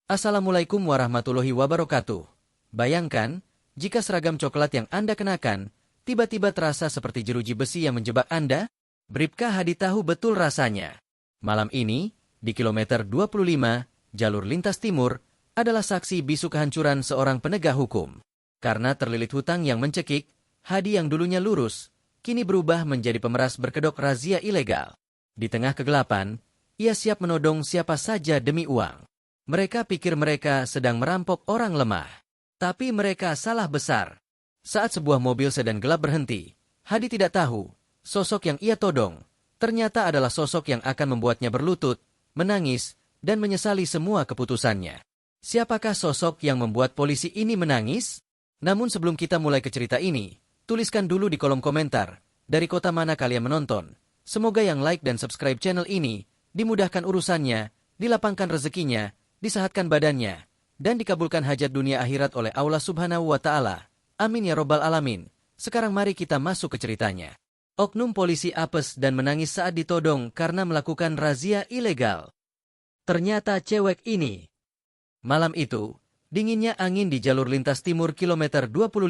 Assalamualaikum warahmatullahi wabarakatuh. Bayangkan, jika seragam coklat yang Anda kenakan, tiba-tiba terasa seperti jeruji besi yang menjebak Anda? Bribka Hadi tahu betul rasanya. Malam ini, di kilometer 25, jalur lintas timur, adalah saksi bisu kehancuran seorang penegak hukum. Karena terlilit hutang yang mencekik, Hadi yang dulunya lurus, kini berubah menjadi pemeras berkedok razia ilegal. Di tengah kegelapan, ia siap menodong siapa saja demi uang. Mereka pikir mereka sedang merampok orang lemah. Tapi mereka salah besar. Saat sebuah mobil sedan gelap berhenti, Hadi tidak tahu, sosok yang ia todong, ternyata adalah sosok yang akan membuatnya berlutut, menangis, dan menyesali semua keputusannya. Siapakah sosok yang membuat polisi ini menangis? Namun sebelum kita mulai ke cerita ini, tuliskan dulu di kolom komentar, dari kota mana kalian menonton. Semoga yang like dan subscribe channel ini, dimudahkan urusannya, dilapangkan rezekinya, disehatkan badannya, dan dikabulkan hajat dunia akhirat oleh Allah Subhanahu wa Ta'ala. Amin ya Robbal Alamin. Sekarang mari kita masuk ke ceritanya. Oknum polisi apes dan menangis saat ditodong karena melakukan razia ilegal. Ternyata cewek ini. Malam itu, dinginnya angin di jalur lintas timur kilometer 25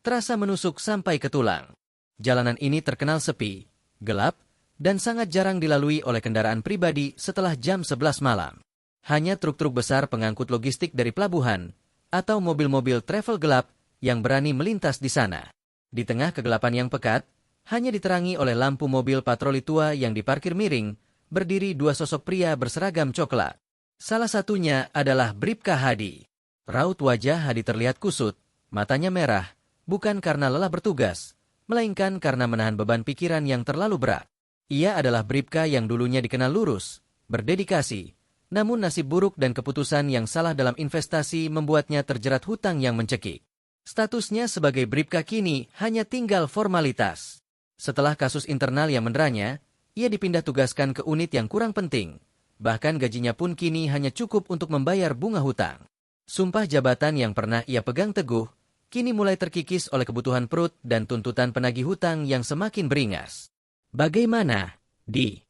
terasa menusuk sampai ke tulang. Jalanan ini terkenal sepi, gelap, dan sangat jarang dilalui oleh kendaraan pribadi setelah jam 11 malam. Hanya truk-truk besar pengangkut logistik dari pelabuhan, atau mobil-mobil travel gelap yang berani melintas di sana. Di tengah kegelapan yang pekat, hanya diterangi oleh lampu mobil patroli tua yang diparkir miring, berdiri dua sosok pria berseragam coklat. Salah satunya adalah Bribka Hadi. Raut wajah Hadi terlihat kusut, matanya merah, bukan karena lelah bertugas, melainkan karena menahan beban pikiran yang terlalu berat. Ia adalah Bribka yang dulunya dikenal lurus, berdedikasi, namun nasib buruk dan keputusan yang salah dalam investasi membuatnya terjerat hutang yang mencekik. Statusnya sebagai Bribka kini hanya tinggal formalitas. Setelah kasus internal yang menderanya, ia dipindah tugaskan ke unit yang kurang penting. Bahkan gajinya pun kini hanya cukup untuk membayar bunga hutang. Sumpah jabatan yang pernah ia pegang teguh, kini mulai terkikis oleh kebutuhan perut dan tuntutan penagih hutang yang semakin beringas. Bagaimana, Di?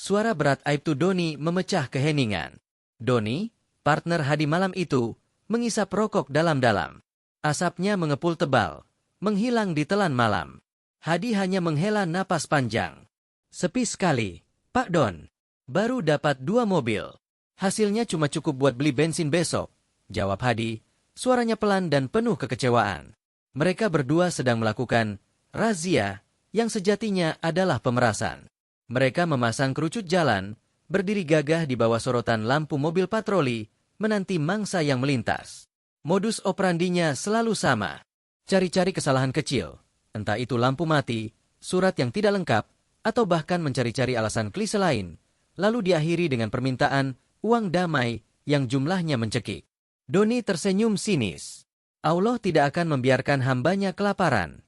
Suara berat Aibtu Doni memecah keheningan. Doni, partner Hadi malam itu, mengisap rokok dalam-dalam. Asapnya mengepul tebal, menghilang di telan malam. Hadi hanya menghela napas panjang. Sepi sekali, Pak Don. Baru dapat 2 mobil. Hasilnya cuma cukup buat beli bensin besok, jawab Hadi, suaranya pelan dan penuh kekecewaan. Mereka berdua sedang melakukan razia yang sejatinya adalah pemerasan. Mereka memasang kerucut jalan, berdiri gagah di bawah sorotan lampu mobil patroli, menanti mangsa yang melintas. Modus operandinya selalu sama. Cari-cari kesalahan kecil, entah itu lampu mati, surat yang tidak lengkap, atau bahkan mencari-cari alasan klise lain, lalu diakhiri dengan permintaan uang damai yang jumlahnya mencekik. Doni tersenyum sinis. Allah tidak akan membiarkan hambanya kelaparan.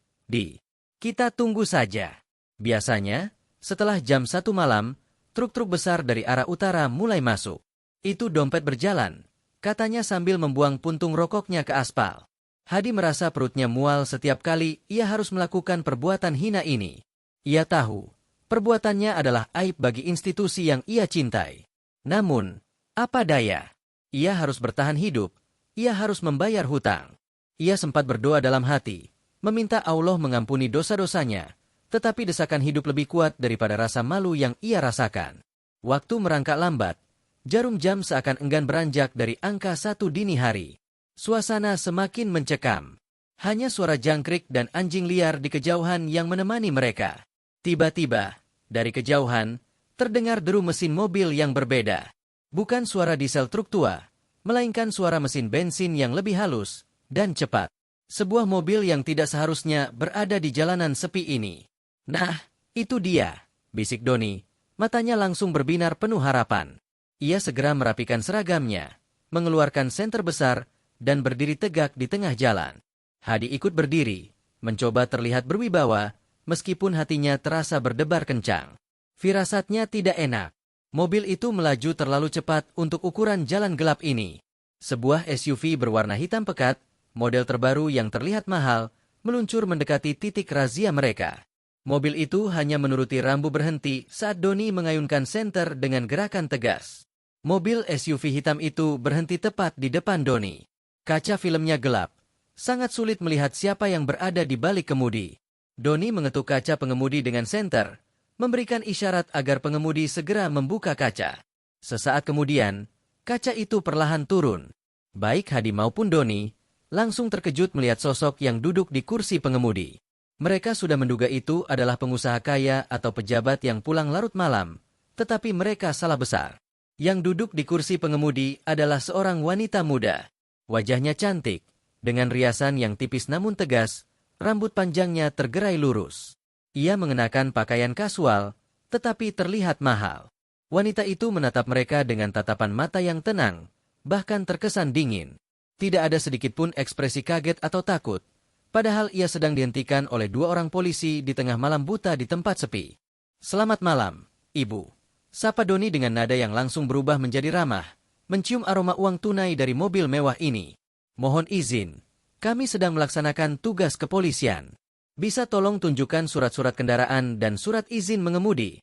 Kita tunggu saja. Biasanya, setelah jam 1 malam, truk-truk besar dari arah utara mulai masuk. Itu dompet berjalan, katanya sambil membuang puntung rokoknya ke aspal. Hadi merasa perutnya mual setiap kali ia harus melakukan perbuatan hina ini. Ia tahu, perbuatannya adalah aib bagi institusi yang ia cintai. Namun, apa daya? Ia harus bertahan hidup, ia harus membayar hutang. Ia sempat berdoa dalam hati, meminta Allah mengampuni dosa-dosanya, tetapi desakan hidup lebih kuat daripada rasa malu yang ia rasakan. Waktu merangkak lambat, jarum jam seakan enggan beranjak dari angka 1 dini hari. Suasana semakin mencekam. Hanya suara jangkrik dan anjing liar di kejauhan yang menemani mereka. Tiba-tiba, dari kejauhan, terdengar deru mesin mobil yang berbeda. Bukan suara diesel truk tua, melainkan suara mesin bensin yang lebih halus dan cepat. Sebuah mobil yang tidak seharusnya berada di jalanan sepi ini. Nah, itu dia, bisik Doni, matanya langsung berbinar penuh harapan. Ia segera merapikan seragamnya, mengeluarkan senter besar, dan berdiri tegak di tengah jalan. Hadi ikut berdiri, mencoba terlihat berwibawa, meskipun hatinya terasa berdebar kencang. Firasatnya tidak enak. Mobil itu melaju terlalu cepat untuk ukuran jalan gelap ini. Sebuah SUV berwarna hitam pekat, model terbaru yang terlihat mahal, meluncur mendekati titik razia mereka. Mobil itu hanya menuruti rambu berhenti saat Doni mengayunkan senter dengan gerakan tegas. Mobil SUV hitam itu berhenti tepat di depan Doni. Kaca filmnya gelap. Sangat sulit melihat siapa yang berada di balik kemudi. Doni mengetuk kaca pengemudi dengan senter, memberikan isyarat agar pengemudi segera membuka kaca. Sesaat kemudian, kaca itu perlahan turun. Baik Hadi maupun Doni langsung terkejut melihat sosok yang duduk di kursi pengemudi. Mereka sudah menduga itu adalah pengusaha kaya atau pejabat yang pulang larut malam, tetapi mereka salah besar. Yang duduk di kursi pengemudi adalah seorang wanita muda. Wajahnya cantik, dengan riasan yang tipis namun tegas, rambut panjangnya tergerai lurus. Ia mengenakan pakaian kasual, tetapi terlihat mahal. Wanita itu menatap mereka dengan tatapan mata yang tenang, bahkan terkesan dingin. Tidak ada sedikitpun ekspresi kaget atau takut. Padahal ia sedang dihentikan oleh 2 orang polisi di tengah malam buta di tempat sepi. "Selamat malam, Ibu," sapa Doni dengan nada yang langsung berubah menjadi ramah, mencium aroma uang tunai dari mobil mewah ini. "Mohon izin, kami sedang melaksanakan tugas kepolisian. Bisa tolong tunjukkan surat-surat kendaraan dan surat izin mengemudi?"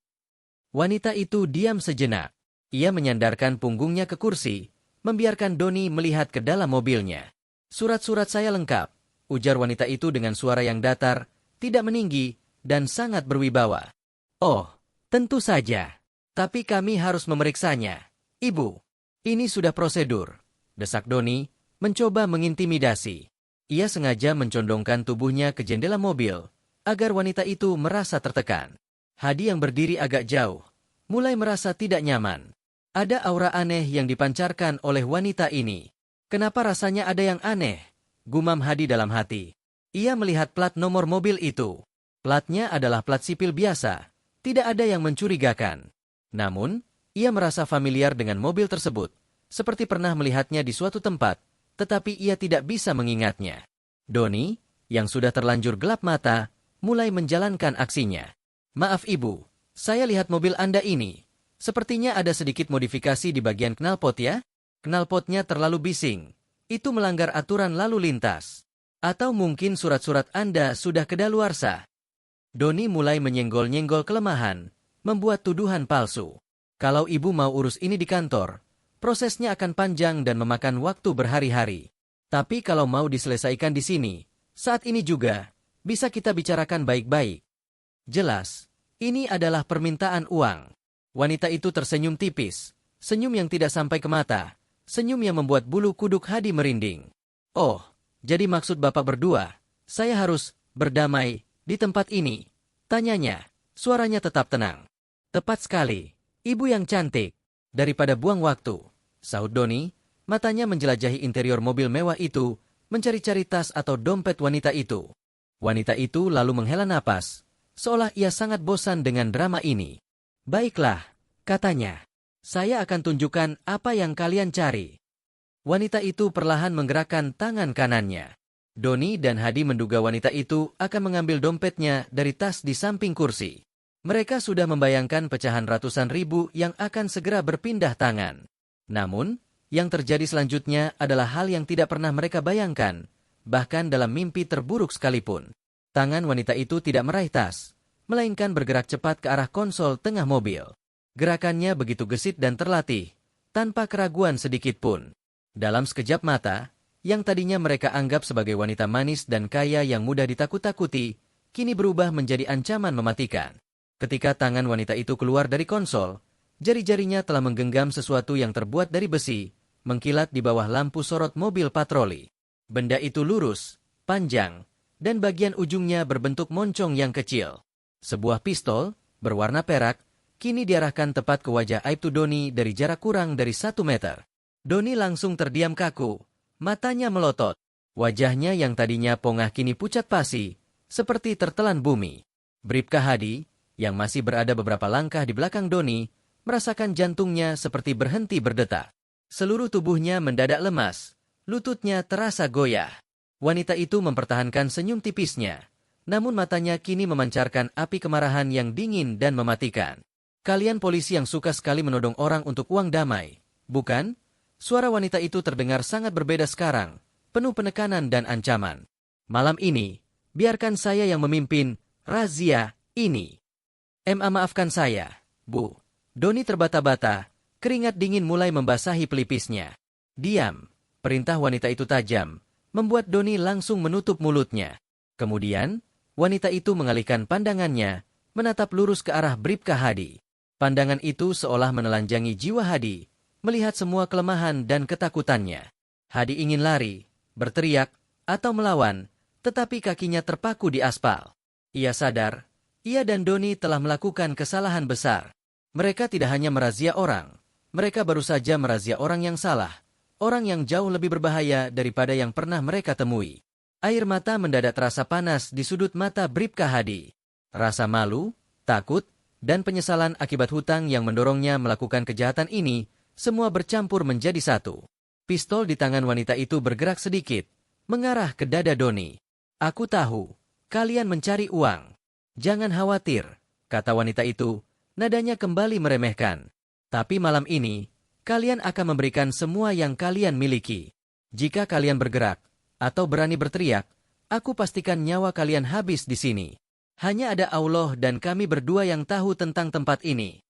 Wanita itu diam sejenak. Ia menyandarkan punggungnya ke kursi, membiarkan Doni melihat ke dalam mobilnya. "Surat-surat saya lengkap," ujar wanita itu dengan suara yang datar, tidak meninggi, dan sangat berwibawa. "Oh, tentu saja. Tapi kami harus memeriksanya. Ibu, ini sudah prosedur," desak Doni, mencoba mengintimidasi. Ia sengaja mencondongkan tubuhnya ke jendela mobil, agar wanita itu merasa tertekan. Hadi yang berdiri agak jauh, mulai merasa tidak nyaman. Ada aura aneh yang dipancarkan oleh wanita ini. "Kenapa rasanya ada yang aneh?" gumam Hadi dalam hati. Ia melihat plat nomor mobil itu. Platnya adalah plat sipil biasa, tidak ada yang mencurigakan. Namun, ia merasa familiar dengan mobil tersebut, seperti pernah melihatnya di suatu tempat, tetapi ia tidak bisa mengingatnya. Doni, yang sudah terlanjur gelap mata, mulai menjalankan aksinya. "Maaf Ibu, saya lihat mobil Anda ini. Sepertinya ada sedikit modifikasi di bagian knalpot ya? Knalpotnya terlalu bising. Itu melanggar aturan lalu lintas. Atau mungkin surat-surat Anda sudah kedaluarsa." Doni mulai menyenggol-nyenggol kelemahan, membuat tuduhan palsu. "Kalau Ibu mau urus ini di kantor, prosesnya akan panjang dan memakan waktu berhari-hari. Tapi kalau mau diselesaikan di sini, saat ini juga, bisa kita bicarakan baik-baik." "Jelas, ini adalah permintaan uang." Wanita itu tersenyum tipis, senyum yang tidak sampai ke mata. Senyum yang membuat bulu kuduk Hadi merinding. "Oh, jadi maksud Bapak berdua, saya harus berdamai di tempat ini?" tanyanya, suaranya tetap tenang. "Tepat sekali, Ibu yang cantik. Daripada buang waktu," sahut Doni, matanya menjelajahi interior mobil mewah itu, mencari-cari tas atau dompet wanita itu. Wanita itu lalu menghela napas, seolah ia sangat bosan dengan drama ini. "Baiklah," katanya. "Saya akan tunjukkan apa yang kalian cari." Wanita itu perlahan menggerakkan tangan kanannya. Doni dan Hadi menduga wanita itu akan mengambil dompetnya dari tas di samping kursi. Mereka sudah membayangkan pecahan ratusan ribu yang akan segera berpindah tangan. Namun, yang terjadi selanjutnya adalah hal yang tidak pernah mereka bayangkan, bahkan dalam mimpi terburuk sekalipun. Tangan wanita itu tidak meraih tas, melainkan bergerak cepat ke arah konsol tengah mobil. Gerakannya begitu gesit dan terlatih, tanpa keraguan sedikit pun. Dalam sekejap mata, yang tadinya mereka anggap sebagai wanita manis dan kaya yang mudah ditakut-takuti, kini berubah menjadi ancaman mematikan. Ketika tangan wanita itu keluar dari konsol, jari-jarinya telah menggenggam sesuatu yang terbuat dari besi, mengkilat di bawah lampu sorot mobil patroli. Benda itu lurus, panjang, dan bagian ujungnya berbentuk moncong yang kecil. Sebuah pistol, berwarna perak, kini diarahkan tepat ke wajah Aibtu Doni dari jarak kurang dari 1 meter. Doni langsung terdiam kaku, matanya melotot. Wajahnya yang tadinya pongah kini pucat pasi, seperti tertelan bumi. Bribka Hadi, yang masih berada beberapa langkah di belakang Doni, merasakan jantungnya seperti berhenti berdetak. Seluruh tubuhnya mendadak lemas, lututnya terasa goyah. Wanita itu mempertahankan senyum tipisnya, namun matanya kini memancarkan api kemarahan yang dingin dan mematikan. "Kalian polisi yang suka sekali menodong orang untuk uang damai, bukan?" Suara wanita itu terdengar sangat berbeda sekarang, penuh penekanan dan ancaman. "Malam ini, biarkan saya yang memimpin razia ini." Maafkan saya, Bu." Doni terbata-bata, Keringat dingin mulai membasahi pelipisnya. Diam, perintah wanita itu tajam, membuat Doni langsung menutup mulutnya. Kemudian, wanita itu mengalihkan pandangannya, menatap lurus ke arah Bribka Hadi. Pandangan itu seolah menelanjangi jiwa Hadi, melihat semua kelemahan dan ketakutannya. Hadi ingin lari, berteriak, atau melawan, tetapi kakinya terpaku di aspal. Ia sadar, ia dan Doni telah melakukan kesalahan besar. Mereka tidak hanya merazia orang, mereka baru saja merazia orang yang salah, orang yang jauh lebih berbahaya daripada yang pernah mereka temui. Air mata mendadak terasa panas di sudut mata Bribka Hadi. Rasa malu, takut, dan penyesalan akibat hutang yang mendorongnya melakukan kejahatan ini, semua bercampur menjadi satu. Pistol di tangan wanita itu bergerak sedikit, mengarah ke dada Doni. Aku tahu, kalian mencari uang. Jangan khawatir, kata wanita itu, nadanya kembali meremehkan. Tapi malam ini, kalian akan memberikan semua yang kalian miliki. Jika kalian bergerak, atau berani berteriak, aku pastikan nyawa kalian habis di sini. Hanya ada Allah dan kami berdua yang tahu tentang tempat ini.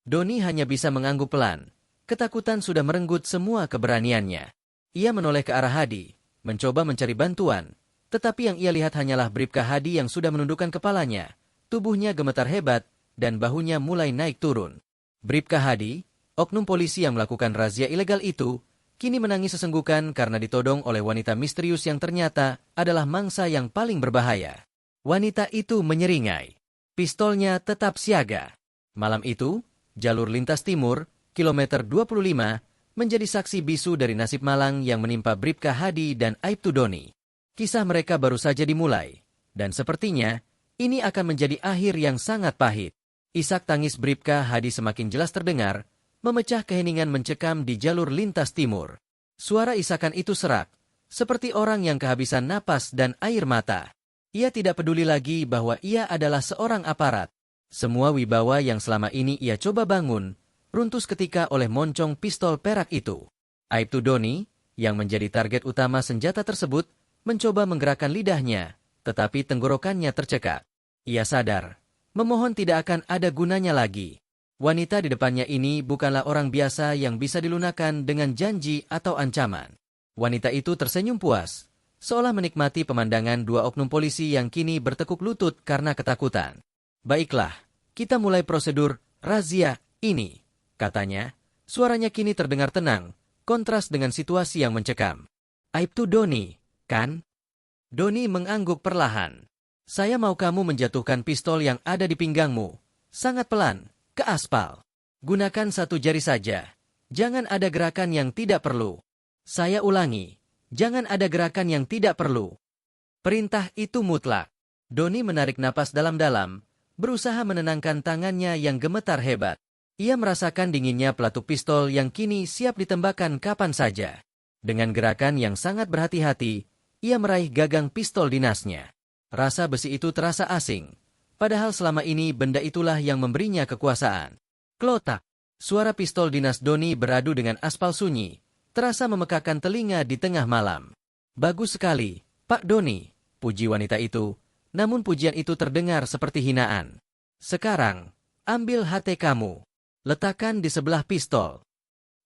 Doni hanya bisa mengangguk pelan. Ketakutan sudah merenggut semua keberaniannya. Ia menoleh ke arah Hadi, mencoba mencari bantuan. Tetapi yang ia lihat hanyalah Bribka Hadi yang sudah menundukkan kepalanya. Tubuhnya gemetar hebat, dan bahunya mulai naik turun. Bribka Hadi, oknum polisi yang melakukan razia ilegal itu, kini menangis sesenggukan karena ditodong oleh wanita misterius yang ternyata adalah mangsa yang paling berbahaya. Wanita itu menyeringai. Pistolnya tetap siaga. Malam itu, jalur lintas timur, kilometer 25, menjadi saksi bisu dari nasib malang yang menimpa Bribka Hadi dan Aibtu Doni. Kisah mereka baru saja dimulai, dan sepertinya, ini akan menjadi akhir yang sangat pahit. Isak tangis Bribka Hadi semakin jelas terdengar, memecah keheningan mencekam di jalur lintas timur. Suara isakan itu serak, seperti orang yang kehabisan napas dan air mata. Ia tidak peduli lagi bahwa ia adalah seorang aparat. Semua wibawa yang selama ini ia coba bangun, runtuh seketika oleh moncong pistol perak itu. Aibtu Doni, yang menjadi target utama senjata tersebut, mencoba menggerakkan lidahnya, tetapi tenggorokannya tercekat. Ia sadar, memohon tidak akan ada gunanya lagi. Wanita di depannya ini bukanlah orang biasa yang bisa dilunakan dengan janji atau ancaman. Wanita itu tersenyum puas, seolah menikmati pemandangan dua oknum polisi yang kini bertekuk lutut karena ketakutan. Baiklah, kita mulai prosedur razia ini, katanya. Suaranya kini terdengar tenang, kontras dengan situasi yang mencekam. Aibtu Doni, kan? Doni mengangguk perlahan. Saya mau kamu menjatuhkan pistol yang ada di pinggangmu. Sangat pelan, ke aspal. Gunakan satu jari saja. Jangan ada gerakan yang tidak perlu. Saya ulangi, jangan ada gerakan yang tidak perlu. Perintah itu mutlak. Doni menarik napas dalam-dalam, berusaha menenangkan tangannya yang gemetar hebat. Ia merasakan dinginnya pelatuk pistol yang kini siap ditembakkan kapan saja. Dengan gerakan yang sangat berhati-hati, ia meraih gagang pistol dinasnya. Rasa besi itu terasa asing, padahal selama ini benda itulah yang memberinya kekuasaan. Klotak, suara pistol dinas Doni beradu dengan aspal sunyi, terasa memekakan telinga di tengah malam. Bagus sekali, Pak Doni, puji wanita itu, namun pujian itu terdengar seperti hinaan. Sekarang, ambil HT kamu, letakkan di sebelah pistol.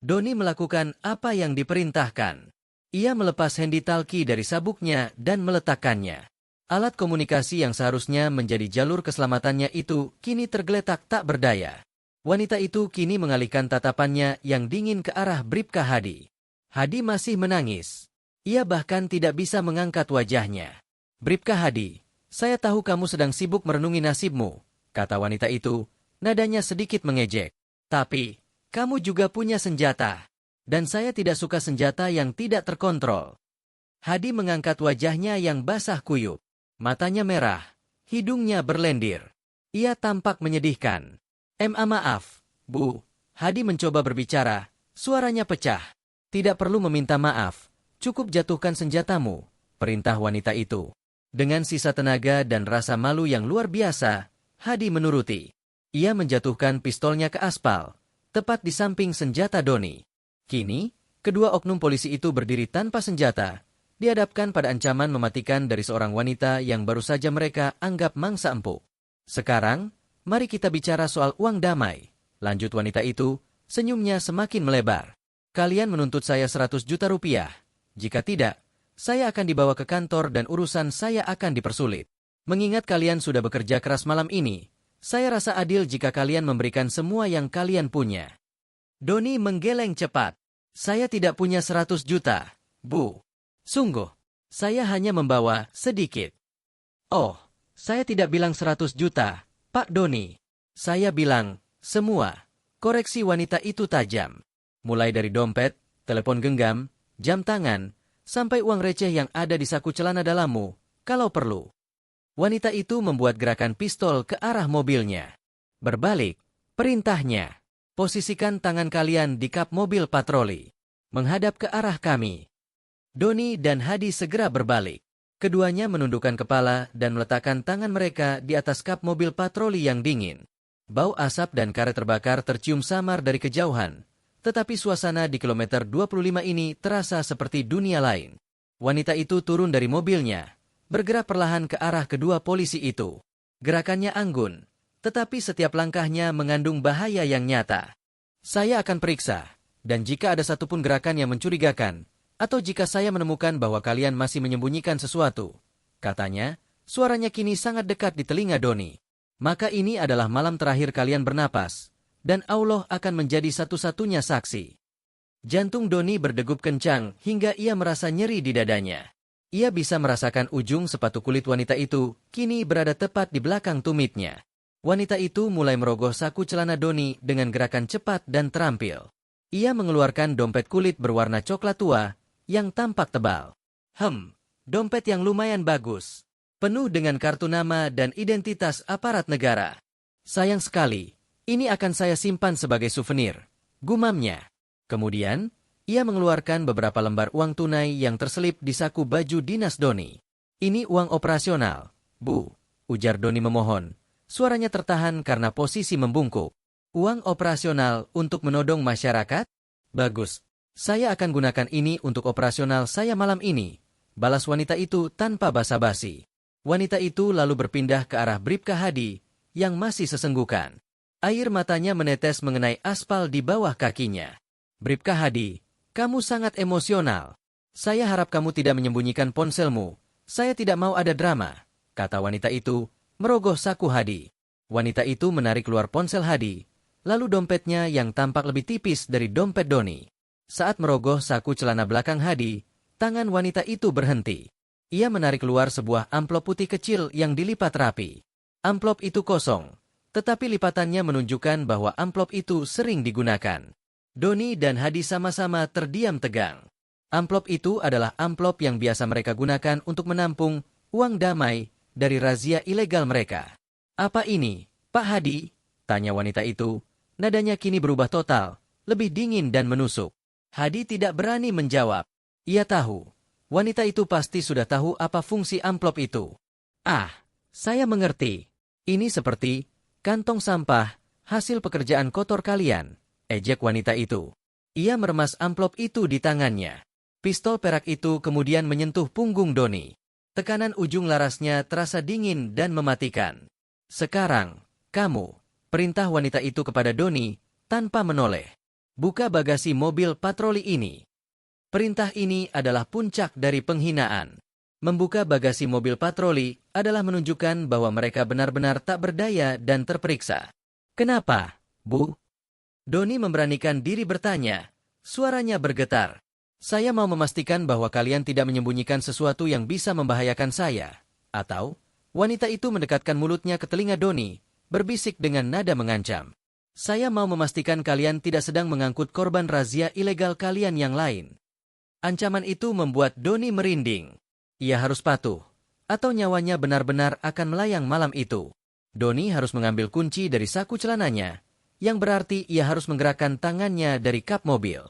Doni melakukan apa yang diperintahkan. Ia melepas handy talkie dari sabuknya dan meletakkannya. Alat komunikasi yang seharusnya menjadi jalur keselamatannya itu kini tergeletak tak berdaya. Wanita itu kini mengalihkan tatapannya yang dingin ke arah Bribka Hadi. Hadi masih menangis. Ia bahkan tidak bisa mengangkat wajahnya. Bribka Hadi, saya tahu kamu sedang sibuk merenungi nasibmu, kata wanita itu, nadanya sedikit mengejek. Tapi, kamu juga punya senjata. Dan saya tidak suka senjata yang tidak terkontrol. Hadi mengangkat wajahnya yang basah kuyup. Matanya merah, hidungnya berlendir. Ia tampak menyedihkan. Maaf, Bu. Hadi mencoba berbicara, suaranya pecah. Tidak perlu meminta maaf, cukup jatuhkan senjatamu, perintah wanita itu. Dengan sisa tenaga dan rasa malu yang luar biasa, Hadi menuruti. Ia menjatuhkan pistolnya ke aspal, tepat di samping senjata Doni. Kini, kedua oknum polisi itu berdiri tanpa senjata, dihadapkan pada ancaman mematikan dari seorang wanita yang baru saja mereka anggap mangsa empuk. Sekarang, mari kita bicara soal uang damai, lanjut wanita itu, Senyumnya semakin melebar. Kalian menuntut saya 100 juta rupiah. Jika tidak, saya akan dibawa ke kantor dan urusan saya akan dipersulit. Mengingat kalian sudah bekerja keras malam ini, saya rasa adil jika kalian memberikan semua yang kalian punya. Doni menggeleng cepat. Saya tidak punya 100 juta, Bu. Sungguh, saya hanya membawa sedikit. Oh, saya tidak bilang 100 juta, Pak Doni. Saya bilang, semua. Koreksi wanita itu tajam. Mulai dari dompet, telepon genggam, jam tangan, sampai uang receh yang ada di saku celana dalammu, kalau perlu. Wanita itu membuat gerakan pistol ke arah mobilnya. Berbalik, perintahnya. Posisikan tangan kalian di kap mobil patroli. Menghadap ke arah kami. Doni dan Hadi segera berbalik. Keduanya menundukkan kepala dan meletakkan tangan mereka di atas kap mobil patroli yang dingin. Bau asap dan karet terbakar tercium samar dari kejauhan, tetapi suasana di kilometer 25 ini terasa seperti dunia lain. Wanita itu turun dari mobilnya, bergerak perlahan ke arah kedua polisi itu. Gerakannya anggun, tetapi setiap langkahnya mengandung bahaya yang nyata. Saya akan periksa, dan jika ada satupun gerakan yang mencurigakan, atau jika saya menemukan bahwa kalian masih menyembunyikan sesuatu, katanya, suaranya kini sangat dekat di telinga Doni. Maka ini adalah malam terakhir kalian bernapas, dan Allah akan menjadi satu-satunya saksi. Jantung Doni berdegup kencang hingga ia merasa nyeri di dadanya. Ia bisa merasakan ujung sepatu kulit wanita itu kini berada tepat di belakang tumitnya. Wanita itu mulai merogoh saku celana Doni dengan gerakan cepat dan terampil. Ia mengeluarkan dompet kulit berwarna coklat tua yang tampak tebal. Dompet yang lumayan bagus. Penuh dengan kartu nama dan identitas aparat negara. Sayang sekali, ini akan saya simpan sebagai souvenir, gumamnya. Kemudian, ia mengeluarkan beberapa lembar uang tunai yang terselip di saku baju dinas Doni. Ini uang operasional, Bu, ujar Doni memohon. Suaranya tertahan karena posisi membungkuk. Uang operasional untuk menodong masyarakat? Bagus, saya akan gunakan ini untuk operasional saya malam ini, balas wanita itu tanpa basa-basi. Wanita itu lalu berpindah ke arah Bribka Hadi, yang masih sesenggukan. Air matanya menetes mengenai aspal di bawah kakinya. Bribka Hadi, kamu sangat emosional. Saya harap kamu tidak menyembunyikan ponselmu. Saya tidak mau ada drama, kata wanita itu, merogoh saku Hadi. Wanita itu menarik keluar ponsel Hadi, lalu dompetnya yang tampak lebih tipis dari dompet Doni. Saat merogoh saku celana belakang Hadi, tangan wanita itu berhenti. Ia menarik keluar sebuah amplop putih kecil yang dilipat rapi. Amplop itu kosong, tetapi lipatannya menunjukkan bahwa amplop itu sering digunakan. Doni dan Hadi sama-sama terdiam tegang. Amplop itu adalah amplop yang biasa mereka gunakan untuk menampung uang damai dari razia ilegal mereka. Apa ini, Pak Hadi? Tanya wanita itu. Nadanya kini berubah total, lebih dingin dan menusuk. Hadi tidak berani menjawab. Ia tahu. Wanita itu pasti sudah tahu apa fungsi amplop itu. Ah, saya mengerti. Ini seperti kantong sampah, hasil pekerjaan kotor kalian, ejek wanita itu. Ia meremas amplop itu di tangannya. Pistol perak itu kemudian menyentuh punggung Doni. Tekanan ujung larasnya terasa dingin dan mematikan. Sekarang, kamu, perintah wanita itu kepada Doni, tanpa menoleh. Buka bagasi mobil patroli ini. Perintah ini adalah puncak dari penghinaan. Membuka bagasi mobil patroli adalah menunjukkan bahwa mereka benar-benar tak berdaya dan terperiksa. Kenapa, Bu? Doni memberanikan diri bertanya. Suaranya bergetar. Saya mau memastikan bahwa kalian tidak menyembunyikan sesuatu yang bisa membahayakan saya. Atau, wanita itu mendekatkan mulutnya ke telinga Doni, berbisik dengan nada mengancam. Saya mau memastikan kalian tidak sedang mengangkut korban razia ilegal kalian yang lain. Ancaman itu membuat Doni merinding. Ia harus patuh, atau nyawanya benar-benar akan melayang malam itu. Doni harus mengambil kunci dari saku celananya, yang berarti ia harus menggerakkan tangannya dari kap mobil.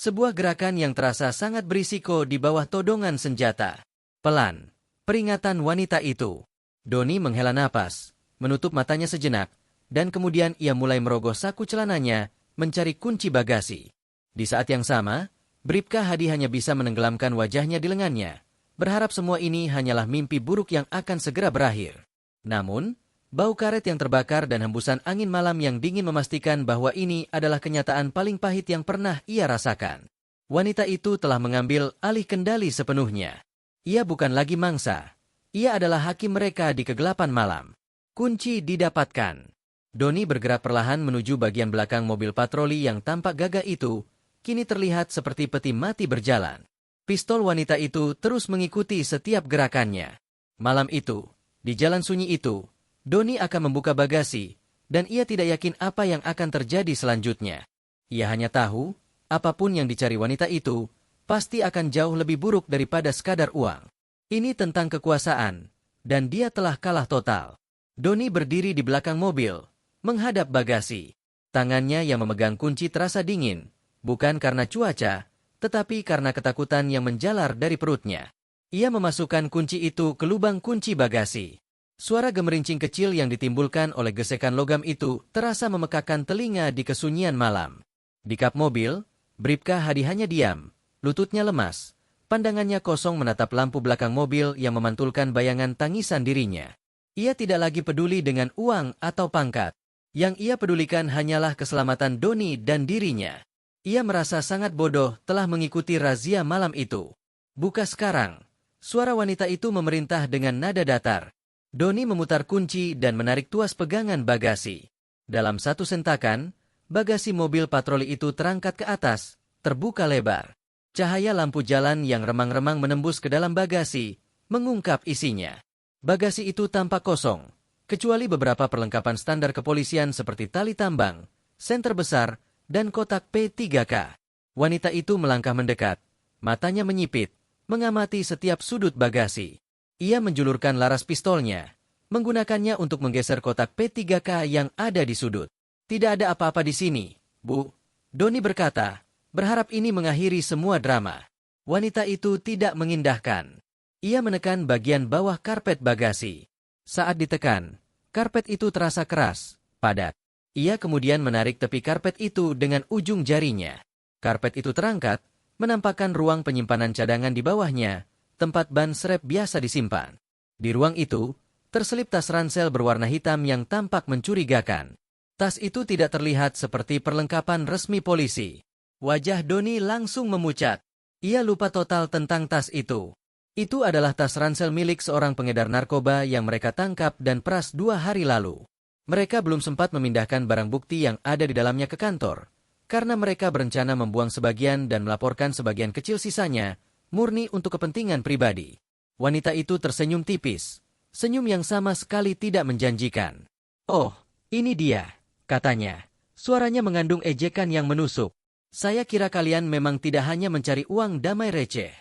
Sebuah gerakan yang terasa sangat berisiko di bawah todongan senjata. Pelan, peringatan wanita itu. Doni menghela napas, menutup matanya sejenak, dan kemudian ia mulai merogoh saku celananya, mencari kunci bagasi. Di saat yang sama, Bribka Hadi hanya bisa menenggelamkan wajahnya di lengannya, berharap semua ini hanyalah mimpi buruk yang akan segera berakhir. Namun, Bau karet yang terbakar dan hembusan angin malam yang dingin memastikan bahwa ini adalah kenyataan paling pahit yang pernah ia rasakan. Wanita itu telah mengambil alih kendali sepenuhnya. Ia bukan lagi mangsa. Ia adalah hakim mereka di kegelapan malam. Kunci didapatkan. Doni bergerak perlahan menuju bagian belakang mobil patroli yang tampak gagah itu, kini terlihat seperti peti mati berjalan. Pistol wanita itu terus mengikuti setiap gerakannya. Malam itu, di jalan sunyi itu, Doni akan membuka bagasi, dan ia tidak yakin apa yang akan terjadi selanjutnya. Ia hanya tahu, apapun yang dicari wanita itu, pasti akan jauh lebih buruk daripada sekadar uang. Ini tentang kekuasaan, dan dia telah kalah total. Doni berdiri di belakang mobil, menghadap bagasi. Tangannya yang memegang kunci terasa dingin, bukan karena cuaca, tetapi karena ketakutan yang menjalar dari perutnya. Ia memasukkan kunci itu ke lubang kunci bagasi. Suara gemerincing kecil yang ditimbulkan oleh gesekan logam itu terasa memekakan telinga di kesunyian malam. Di kap mobil, Bribka Hadi hanya diam, lututnya lemas, pandangannya kosong menatap lampu belakang mobil yang memantulkan bayangan tangisan dirinya. Ia tidak lagi peduli dengan uang atau pangkat. Yang ia pedulikan hanyalah keselamatan Doni dan dirinya. Ia merasa sangat bodoh telah mengikuti razia malam itu. Buka sekarang. Suara wanita itu memerintah dengan nada datar. Doni memutar kunci dan menarik tuas pegangan bagasi. Dalam satu sentakan, bagasi mobil patroli itu terangkat ke atas, terbuka lebar. Cahaya lampu jalan yang remang-remang menembus ke dalam bagasi, mengungkap isinya. Bagasi itu tampak kosong, kecuali beberapa perlengkapan standar kepolisian seperti tali tambang, senter besar, dan kotak P3K. Wanita itu melangkah mendekat, matanya menyipit, mengamati setiap sudut bagasi. Ia menjulurkan laras pistolnya, menggunakannya untuk menggeser kotak P3K yang ada di sudut. Tidak ada apa-apa di sini, Bu. Doni berkata, berharap ini mengakhiri semua drama. Wanita itu tidak mengindahkan. Ia menekan bagian bawah karpet bagasi. Saat ditekan, karpet itu terasa keras, padat. Ia kemudian menarik tepi karpet itu dengan ujung jarinya. Karpet itu terangkat, menampakkan ruang penyimpanan cadangan di bawahnya, tempat ban serep biasa disimpan. Di ruang itu, terselip tas ransel berwarna hitam yang tampak mencurigakan. Tas itu tidak terlihat seperti perlengkapan resmi polisi. Wajah Doni langsung memucat. Ia lupa total tentang tas itu. Itu adalah tas ransel milik seorang pengedar narkoba yang mereka tangkap dan peras 2 hari lalu. Mereka belum sempat memindahkan barang bukti yang ada di dalamnya ke kantor, karena mereka berencana membuang sebagian dan melaporkan sebagian kecil sisanya, murni untuk kepentingan pribadi. Wanita itu tersenyum tipis, senyum yang sama sekali tidak menjanjikan. Oh, ini dia, katanya. Suaranya mengandung ejekan yang menusuk. Saya kira kalian memang tidak hanya mencari uang damai receh.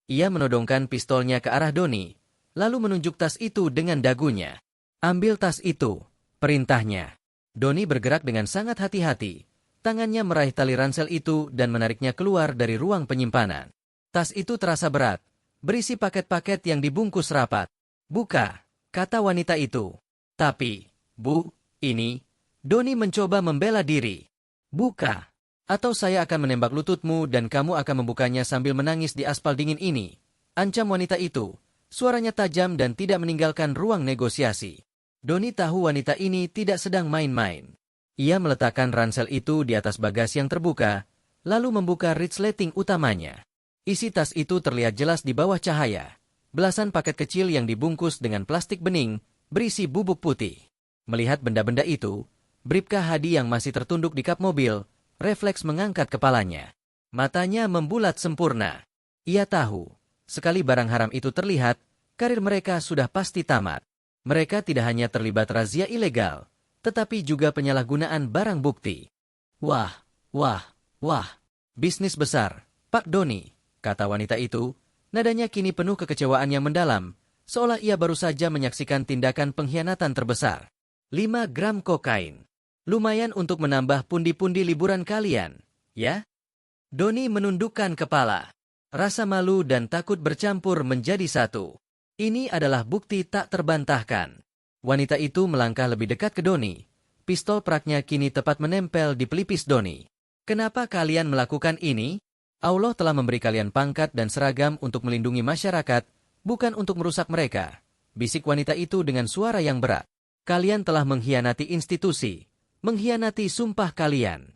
Ia menodongkan pistolnya ke arah Doni, lalu menunjuk tas itu dengan dagunya. Ambil tas itu, perintahnya. Doni bergerak dengan sangat hati-hati. Tangannya meraih tali ransel itu dan menariknya keluar dari ruang penyimpanan. Tas itu terasa berat, berisi paket-paket yang dibungkus rapat. Buka, kata wanita itu. Tapi, Bu, ini... Doni mencoba membela diri. Buka, atau saya akan menembak lututmu dan kamu akan membukanya sambil menangis di aspal dingin ini. Ancam wanita itu, suaranya tajam dan tidak meninggalkan ruang negosiasi. Doni tahu wanita ini tidak sedang main-main. Ia meletakkan ransel itu di atas bagasi yang terbuka, lalu membuka resleting utamanya. Isi tas itu terlihat jelas di bawah cahaya. Belasan paket kecil yang dibungkus dengan plastik bening, berisi bubuk putih. Melihat benda-benda itu, Bribka Hadi yang masih tertunduk di kap mobil, refleks mengangkat kepalanya. Matanya membulat sempurna. Ia tahu, sekali barang haram itu terlihat, karir mereka sudah pasti tamat. Mereka tidak hanya terlibat razia ilegal, tetapi juga penyalahgunaan barang bukti. Wah, wah, wah. Bisnis besar, Pak Doni, kata wanita itu. Nadanya kini penuh kekecewaan yang mendalam, seolah ia baru saja menyaksikan tindakan pengkhianatan terbesar. 5 gram kokain. Lumayan untuk menambah pundi-pundi liburan kalian, ya? Doni menundukkan kepala. Rasa malu dan takut bercampur menjadi satu. Ini adalah bukti tak terbantahkan. Wanita itu melangkah lebih dekat ke Doni. Pistol praknya kini tepat menempel di pelipis Doni. Kenapa kalian melakukan ini? Allah telah memberi kalian pangkat dan seragam untuk melindungi masyarakat, bukan untuk merusak mereka. Bisik wanita itu dengan suara yang berat. Kalian telah mengkhianati institusi, mengkhianati sumpah kalian.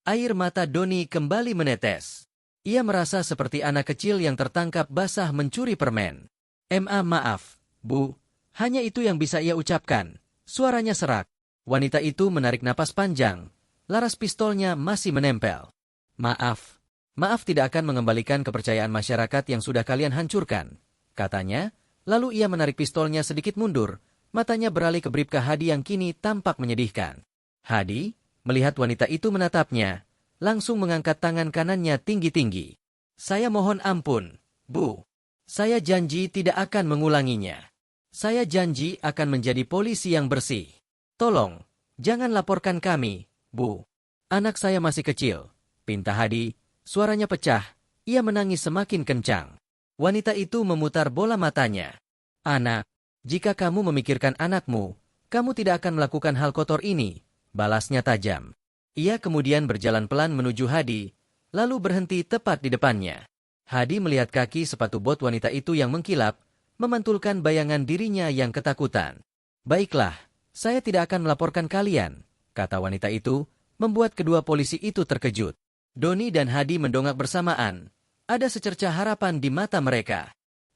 Air mata Doni kembali menetes. Ia merasa seperti anak kecil yang tertangkap basah mencuri permen. Maaf, Bu. Hanya itu yang bisa ia ucapkan. Suaranya serak. Wanita itu menarik napas panjang. Laras pistolnya masih menempel. Maaf. Maaf tidak akan mengembalikan kepercayaan masyarakat yang sudah kalian hancurkan, katanya. Lalu ia menarik pistolnya sedikit mundur. Matanya beralih ke Bribka Hadi yang kini tampak menyedihkan. Hadi, melihat wanita itu menatapnya, langsung mengangkat tangan kanannya tinggi-tinggi. Saya mohon ampun, Bu. Saya janji tidak akan mengulanginya. Saya janji akan menjadi polisi yang bersih. Tolong, jangan laporkan kami, Bu. Anak saya masih kecil. Pinta Hadi, suaranya pecah, ia menangis semakin kencang. Wanita itu memutar bola matanya. Anak, jika kamu memikirkan anakmu, kamu tidak akan melakukan hal kotor ini, balasnya tajam. Ia kemudian berjalan pelan menuju Hadi, lalu berhenti tepat di depannya. Hadi melihat kaki sepatu bot wanita itu yang mengkilap, memantulkan bayangan dirinya yang ketakutan. Baiklah, saya tidak akan melaporkan kalian, kata wanita itu, membuat kedua polisi itu terkejut. Doni dan Hadi mendongak bersamaan. Ada secercah harapan di mata mereka.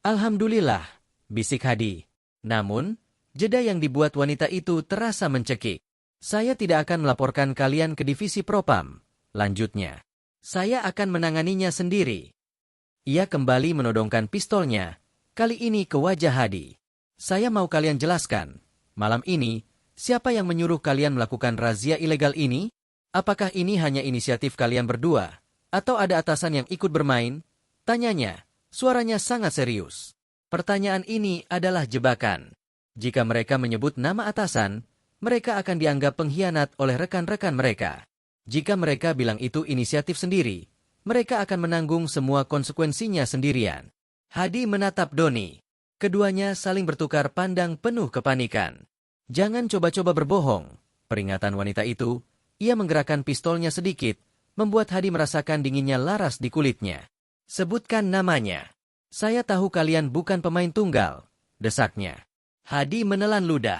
Alhamdulillah, bisik Hadi. Namun, jeda yang dibuat wanita itu terasa mencekik. Saya tidak akan melaporkan kalian ke divisi propam, lanjutnya. Saya akan menanganinya sendiri. Ia kembali menodongkan pistolnya, kali ini ke wajah Hadi. Saya mau kalian jelaskan, malam ini, siapa yang menyuruh kalian melakukan razia ilegal ini? Apakah ini hanya inisiatif kalian berdua? Atau ada atasan yang ikut bermain? Tanyanya, suaranya sangat serius. Pertanyaan ini adalah jebakan. Jika mereka menyebut nama atasan, mereka akan dianggap pengkhianat oleh rekan-rekan mereka. Jika mereka bilang itu inisiatif sendiri, mereka akan menanggung semua konsekuensinya sendirian. Hadi menatap Doni. Keduanya saling bertukar pandang penuh kepanikan. Jangan coba-coba berbohong, peringatan wanita itu. Ia menggerakkan pistolnya sedikit, membuat Hadi merasakan dinginnya laras di kulitnya. Sebutkan namanya. Saya tahu kalian bukan pemain tunggal, desaknya. Hadi menelan ludah.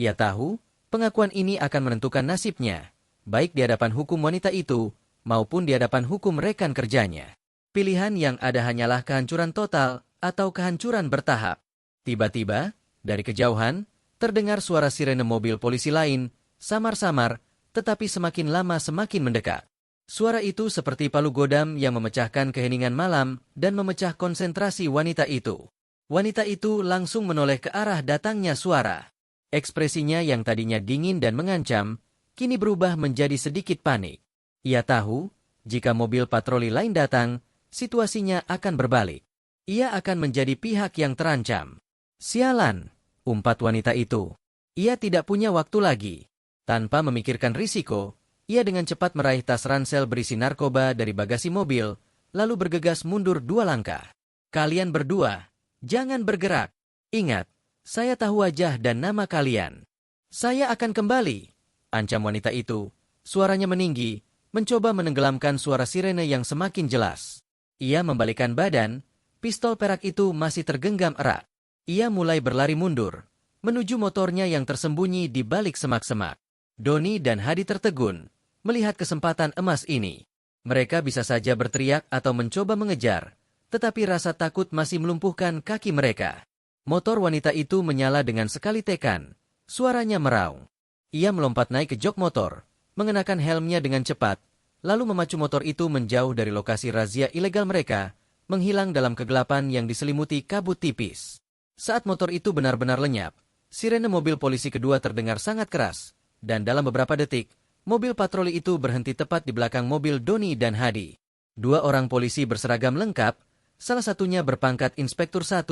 Ia tahu, pengakuan ini akan menentukan nasibnya, baik di hadapan hukum wanita itu, maupun di hadapan hukum rekan kerjanya. Pilihan yang ada hanyalah kehancuran total atau kehancuran bertahap. Tiba-tiba, dari kejauhan, terdengar suara sirene mobil polisi lain, samar-samar, tetapi semakin lama semakin mendekat. Suara itu seperti palu godam yang memecahkan keheningan malam dan memecah konsentrasi wanita itu. Wanita itu langsung menoleh ke arah datangnya suara. Ekspresinya yang tadinya dingin dan mengancam, kini berubah menjadi sedikit panik. Ia tahu, jika mobil patroli lain datang, situasinya akan berbalik. Ia akan menjadi pihak yang terancam. Sialan, umpat wanita itu. Ia tidak punya waktu lagi. Tanpa memikirkan risiko, ia dengan cepat meraih tas ransel berisi narkoba dari bagasi mobil, lalu bergegas mundur 2 langkah. Kalian berdua, jangan bergerak. Ingat, saya tahu wajah dan nama kalian. Saya akan kembali, ancam wanita itu. Suaranya meninggi, mencoba menenggelamkan suara sirene yang semakin jelas. Ia membalikkan badan, pistol perak itu masih tergenggam erat. Ia mulai berlari mundur, menuju motornya yang tersembunyi di balik semak-semak. Doni dan Hadi tertegun melihat kesempatan emas ini. Mereka bisa saja berteriak atau mencoba mengejar, tetapi rasa takut masih melumpuhkan kaki mereka. Motor wanita itu menyala dengan sekali tekan. Suaranya meraung. Ia melompat naik ke jok motor, mengenakan helmnya dengan cepat, lalu memacu motor itu menjauh dari lokasi razia ilegal mereka, menghilang dalam kegelapan yang diselimuti kabut tipis. Saat motor itu benar-benar lenyap, sirene mobil polisi kedua terdengar sangat keras, dan dalam beberapa detik, mobil patroli itu berhenti tepat di belakang mobil Doni dan Hadi. 2 orang polisi berseragam lengkap, salah satunya berpangkat Inspektur 1,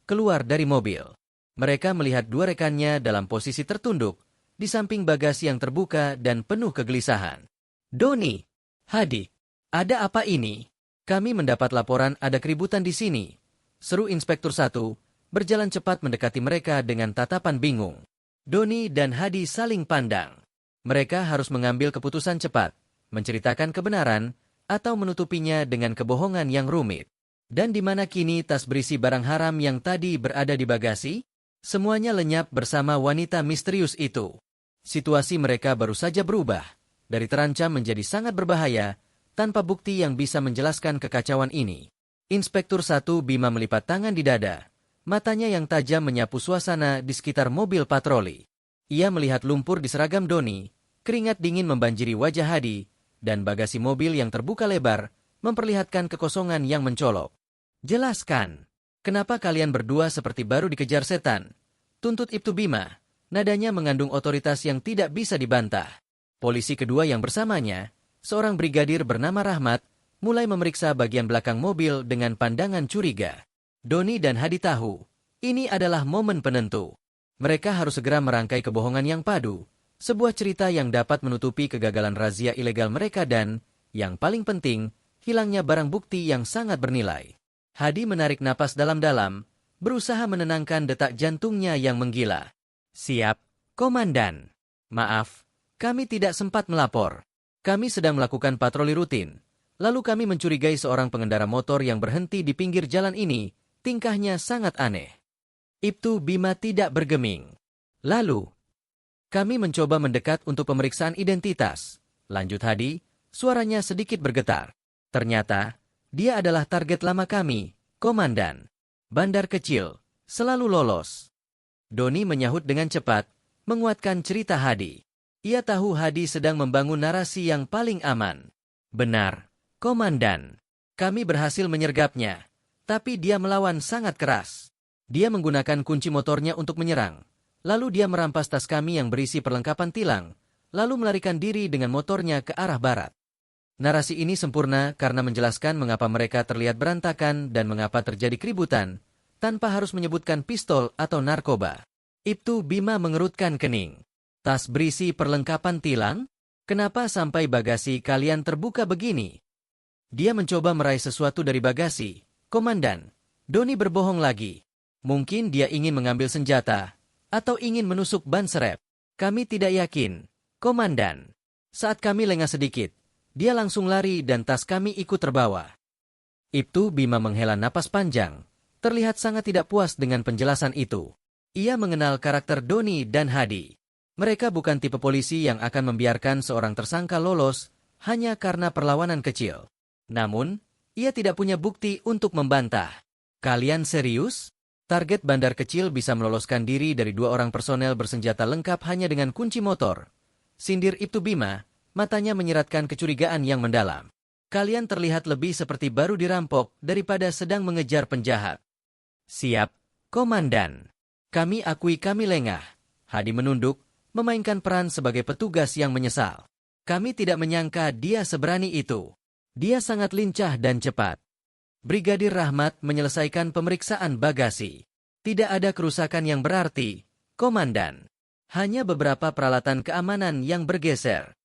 keluar dari mobil. Mereka melihat 2 rekannya dalam posisi tertunduk, di samping bagasi yang terbuka dan penuh kegelisahan. Doni, Hadi, ada apa ini? Kami mendapat laporan ada keributan di sini, seru Inspektur 1, berjalan cepat mendekati mereka dengan tatapan bingung. Doni dan Hadi saling pandang. Mereka harus mengambil keputusan cepat, menceritakan kebenaran, atau menutupinya dengan kebohongan yang rumit. Dan di mana kini tas berisi barang haram yang tadi berada di bagasi? Semuanya lenyap bersama wanita misterius itu. Situasi mereka baru saja berubah, dari terancam menjadi sangat berbahaya, tanpa bukti yang bisa menjelaskan kekacauan ini. Inspektur 1 Bima melipat tangan di dada, matanya yang tajam menyapu suasana di sekitar mobil patroli. Ia melihat lumpur di seragam Doni, keringat dingin membanjiri wajah Hadi, dan bagasi mobil yang terbuka lebar, memperlihatkan kekosongan yang mencolok. Jelaskan, kenapa kalian berdua seperti baru dikejar setan? Tuntut Ibtu Bima, nadanya mengandung otoritas yang tidak bisa dibantah. Polisi kedua yang bersamanya, seorang brigadir bernama Rahmat, mulai memeriksa bagian belakang mobil dengan pandangan curiga. Doni dan Hadi tahu, ini adalah momen penentu. Mereka harus segera merangkai kebohongan yang padu, sebuah cerita yang dapat menutupi kegagalan razia ilegal mereka dan, yang paling penting, hilangnya barang bukti yang sangat bernilai. Hadi menarik napas dalam-dalam, berusaha menenangkan detak jantungnya yang menggila. Siap, Komandan. Maaf, kami tidak sempat melapor. Kami sedang melakukan patroli rutin. Lalu kami mencurigai seorang pengendara motor yang berhenti di pinggir jalan ini. Tingkahnya sangat aneh. Ibtu Bima tidak bergeming. Lalu, kami mencoba mendekat untuk pemeriksaan identitas. Lanjut Hadi, suaranya sedikit bergetar. Ternyata, dia adalah target lama kami, Komandan. Bandar kecil, selalu lolos. Doni menyahut dengan cepat, menguatkan cerita Hadi. Ia tahu Hadi sedang membangun narasi yang paling aman. Benar, Komandan. Kami berhasil menyergapnya, tapi dia melawan sangat keras. Dia menggunakan kunci motornya untuk menyerang. Lalu dia merampas tas kami yang berisi perlengkapan tilang, lalu melarikan diri dengan motornya ke arah barat. Narasi ini sempurna karena menjelaskan mengapa mereka terlihat berantakan dan mengapa terjadi keributan, tanpa harus menyebutkan pistol atau narkoba. Ibtu Bima mengerutkan kening. Tas berisi perlengkapan tilang? Kenapa sampai bagasi kalian terbuka begini? Dia mencoba meraih sesuatu dari bagasi. Komandan, Doni berbohong lagi. Mungkin dia ingin mengambil senjata, atau ingin menusuk ban serep. Kami tidak yakin, Komandan. Saat kami lengah sedikit, dia langsung lari dan tas kami ikut terbawa. Ibtu Bima menghela napas panjang, terlihat sangat tidak puas dengan penjelasan itu. Ia mengenal karakter Doni dan Hadi. Mereka bukan tipe polisi yang akan membiarkan seorang tersangka lolos hanya karena perlawanan kecil. Namun, ia tidak punya bukti untuk membantah. Kalian serius? Target bandar kecil bisa meloloskan diri dari 2 orang personel bersenjata lengkap hanya dengan kunci motor. Sindir Ibtu Bima, matanya menyiratkan kecurigaan yang mendalam. Kalian terlihat lebih seperti baru dirampok daripada sedang mengejar penjahat. Siap, Komandan. Kami akui kami lengah. Hadi menunduk, memainkan peran sebagai petugas yang menyesal. Kami tidak menyangka dia seberani itu. Dia sangat lincah dan cepat. Brigadir Rahmat menyelesaikan pemeriksaan bagasi. Tidak ada kerusakan yang berarti, Komandan. Hanya beberapa peralatan keamanan yang bergeser.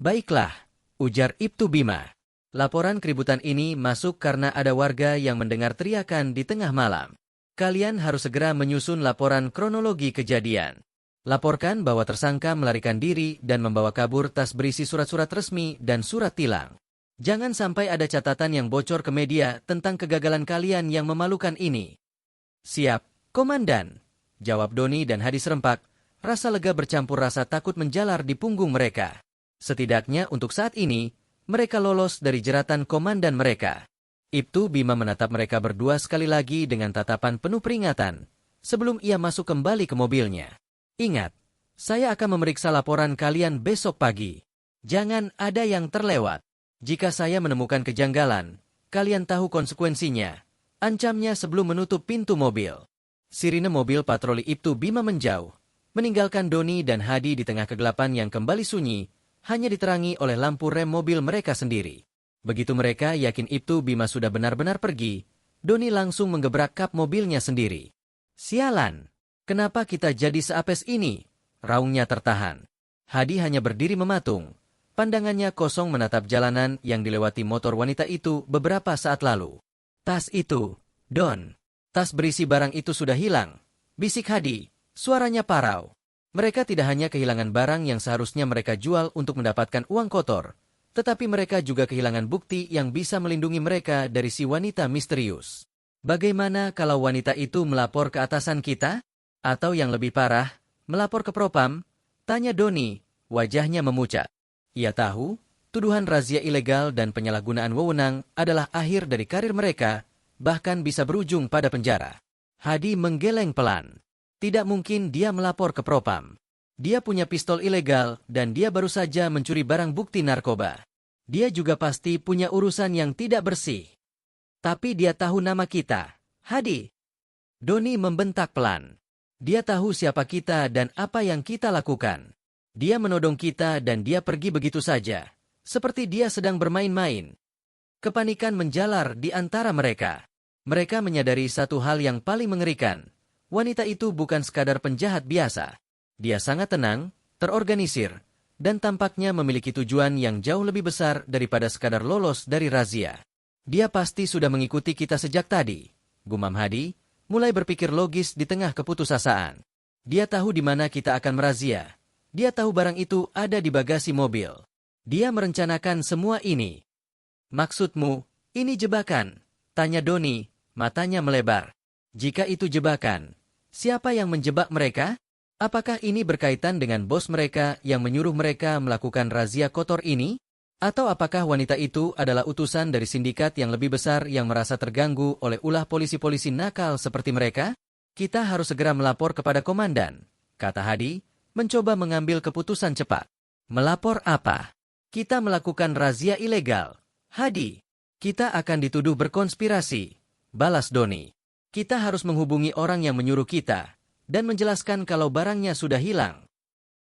Baiklah, ujar Ibtu Bima. Laporan keributan ini masuk karena ada warga yang mendengar teriakan di tengah malam. Kalian harus segera menyusun laporan kronologi kejadian. Laporkan bahwa tersangka melarikan diri dan membawa kabur tas berisi surat-surat resmi dan surat tilang. Jangan sampai ada catatan yang bocor ke media tentang kegagalan kalian yang memalukan ini. Siap, Komandan, jawab Doni dan Hadi serempak, rasa lega bercampur rasa takut menjalar di punggung mereka. Setidaknya untuk saat ini, mereka lolos dari jeratan komandan mereka. Ibtu Bima menatap mereka berdua sekali lagi dengan tatapan penuh peringatan, sebelum ia masuk kembali ke mobilnya. Ingat, saya akan memeriksa laporan kalian besok pagi. Jangan ada yang terlewat. Jika saya menemukan kejanggalan, kalian tahu konsekuensinya. Ancamnya sebelum menutup pintu mobil. Sirine mobil patroli Ibtu Bima menjauh, meninggalkan Doni dan Hadi di tengah kegelapan yang kembali sunyi, hanya diterangi oleh lampu rem mobil mereka sendiri. Begitu mereka yakin Ibtu Bima sudah benar-benar pergi, Doni langsung menggebrak kap mobilnya sendiri. Sialan, kenapa kita jadi seapes ini? Raungnya tertahan. Hadi hanya berdiri mematung. Pandangannya kosong menatap jalanan yang dilewati motor wanita itu beberapa saat lalu. Tas itu, Don. Tas berisi barang itu sudah hilang. Bisik Hadi, suaranya parau. Mereka tidak hanya kehilangan barang yang seharusnya mereka jual untuk mendapatkan uang kotor, tetapi mereka juga kehilangan bukti yang bisa melindungi mereka dari si wanita misterius. Bagaimana kalau wanita itu melapor ke atasan kita? Atau yang lebih parah, melapor ke Propam? Tanya Doni, wajahnya memucat. Ia tahu, tuduhan razia ilegal dan penyalahgunaan wewenang adalah akhir dari karir mereka, bahkan bisa berujung pada penjara. Hadi menggeleng pelan. Tidak mungkin dia melapor ke Propam. Dia punya pistol ilegal dan dia baru saja mencuri barang bukti narkoba. Dia juga pasti punya urusan yang tidak bersih. Tapi dia tahu nama kita, Hadi. Doni membentak pelan. Dia tahu siapa kita dan apa yang kita lakukan. Dia menodong kita dan dia pergi begitu saja. Seperti dia sedang bermain-main. Kepanikan menjalar di antara mereka. Mereka menyadari satu hal yang paling mengerikan. Wanita itu bukan sekadar penjahat biasa. Dia sangat tenang, terorganisir, dan tampaknya memiliki tujuan yang jauh lebih besar daripada sekadar lolos dari razia. Dia pasti sudah mengikuti kita sejak tadi, gumam Hadi, mulai berpikir logis di tengah keputusasaan. Dia tahu di mana kita akan merazia. Dia tahu barang itu ada di bagasi mobil. Dia merencanakan semua ini. Maksudmu, ini jebakan? Tanya Doni, matanya melebar. Jika itu jebakan, siapa yang menjebak mereka? Apakah ini berkaitan dengan bos mereka yang menyuruh mereka melakukan razia kotor ini? Atau apakah wanita itu adalah utusan dari sindikat yang lebih besar yang merasa terganggu oleh ulah polisi-polisi nakal seperti mereka? Kita harus segera melapor kepada komandan, kata Hadi, mencoba mengambil keputusan cepat. Melapor apa? Kita melakukan razia ilegal. Hadi, kita akan dituduh berkonspirasi, balas Doni. Kita harus menghubungi orang yang menyuruh kita dan menjelaskan kalau barangnya sudah hilang.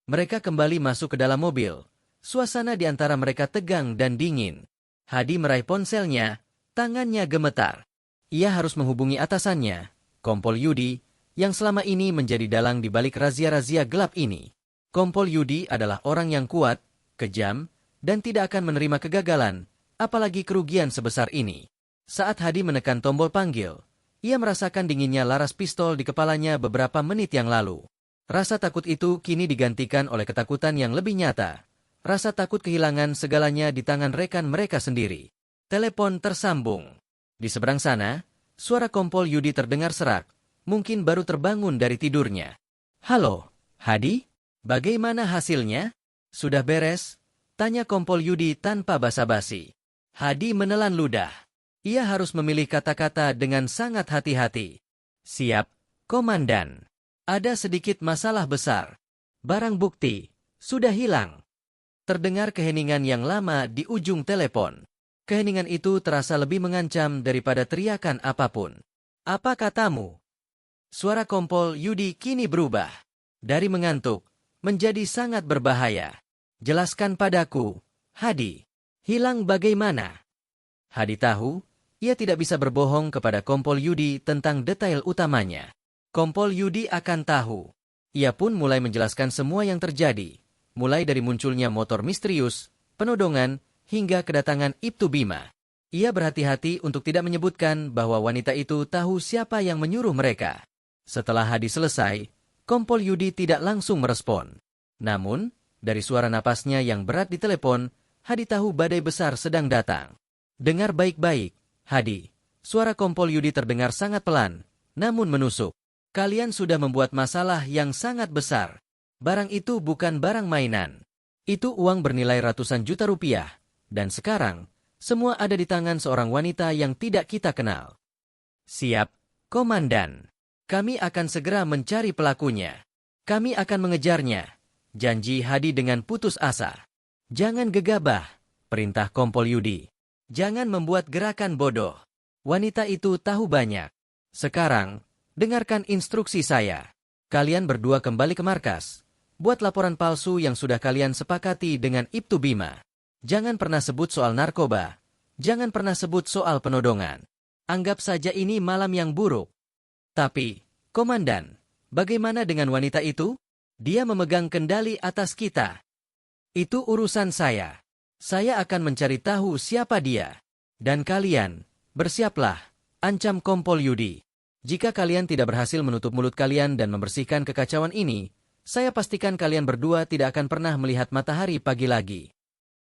Mereka kembali masuk ke dalam mobil. Suasana di antara mereka tegang dan dingin. Hadi meraih ponselnya, tangannya gemetar. Ia harus menghubungi atasannya, Kompol Yudi, yang selama ini menjadi dalang di balik razia-razia gelap ini. Kompol Yudi adalah orang yang kuat, kejam, dan tidak akan menerima kegagalan, apalagi kerugian sebesar ini. Saat Hadi menekan tombol panggil, ia merasakan dinginnya laras pistol di kepalanya beberapa menit yang lalu. Rasa takut itu kini digantikan oleh ketakutan yang lebih nyata. Rasa takut kehilangan segalanya di tangan rekan mereka sendiri. Telepon tersambung. Di seberang sana, suara Kompol Yudi terdengar serak, mungkin baru terbangun dari tidurnya. Halo, Hadi? Bagaimana hasilnya? Sudah beres? Tanya Kompol Yudi tanpa basa-basi. Hadi menelan ludah. Ia harus memilih kata-kata dengan sangat hati-hati. Siap, Komandan. Ada sedikit masalah besar. Barang bukti sudah hilang. Terdengar keheningan yang lama di ujung telepon. Keheningan itu terasa lebih mengancam daripada teriakan apapun. Apa katamu? Suara Kompol Yudi kini berubah. Dari mengantuk, menjadi sangat berbahaya. Jelaskan padaku, Hadi. Hilang bagaimana? Hadi tahu, ia tidak bisa berbohong kepada Kompol Yudi tentang detail utamanya. Kompol Yudi akan tahu. Ia pun mulai menjelaskan semua yang terjadi. Mulai dari munculnya motor misterius, penodongan, hingga kedatangan Ibtu Bima. Ia berhati-hati untuk tidak menyebutkan bahwa wanita itu tahu siapa yang menyuruh mereka. Setelah Hadi selesai, Kompol Yudi tidak langsung merespon. Namun, dari suara napasnya yang berat di telepon, Hadi tahu badai besar sedang datang. Dengar baik-baik, Hadi. Suara Kompol Yudi terdengar sangat pelan, namun menusuk. Kalian sudah membuat masalah yang sangat besar. Barang itu bukan barang mainan. Itu uang bernilai ratusan juta rupiah. Dan sekarang, semua ada di tangan seorang wanita yang tidak kita kenal. Siap, Komandan. Kami akan segera mencari pelakunya. Kami akan mengejarnya. Janji Hadi dengan putus asa. Jangan gegabah, perintah Kompol Yudi. Jangan membuat gerakan bodoh. Wanita itu tahu banyak. Sekarang, dengarkan instruksi saya. Kalian berdua kembali ke markas. Buat laporan palsu yang sudah kalian sepakati dengan Ibtu Bima. Jangan pernah sebut soal narkoba. Jangan pernah sebut soal penodongan. Anggap saja ini malam yang buruk. Tapi, Komandan, bagaimana dengan wanita itu? Dia memegang kendali atas kita. Itu urusan saya. Saya akan mencari tahu siapa dia. Dan kalian, bersiaplah, ancam Kompol Yudi. Jika kalian tidak berhasil menutup mulut kalian dan membersihkan kekacauan ini, saya pastikan kalian berdua tidak akan pernah melihat matahari pagi lagi.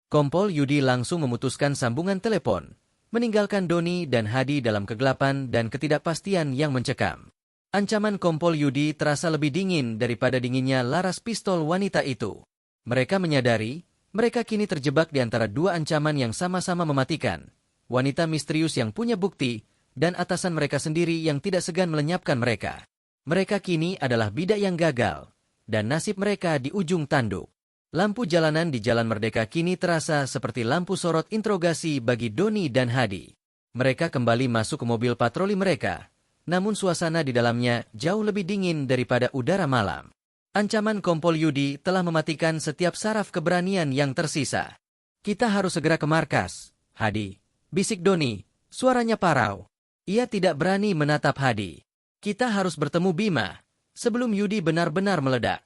Kompol Yudi langsung memutuskan sambungan telepon, meninggalkan Doni dan Hadi dalam kegelapan dan ketidakpastian yang mencekam. Ancaman Kompol Yudi terasa lebih dingin daripada dinginnya laras pistol wanita itu. Mereka menyadari, mereka kini terjebak di antara dua ancaman yang sama-sama mematikan. Wanita misterius yang punya bukti, dan atasan mereka sendiri yang tidak segan melenyapkan mereka. Mereka kini adalah bidak yang gagal, dan nasib mereka di ujung tanduk. Lampu jalanan di Jalan Merdeka kini terasa seperti lampu sorot interogasi bagi Doni dan Hadi. Mereka kembali masuk ke mobil patroli mereka, namun suasana di dalamnya jauh lebih dingin daripada udara malam. Ancaman Kompol Yudi telah mematikan setiap saraf keberanian yang tersisa. Kita harus segera ke markas, Hadi, bisik Doni, suaranya parau. Ia tidak berani menatap Hadi. Kita harus bertemu Bima, sebelum Yudi benar-benar meledak.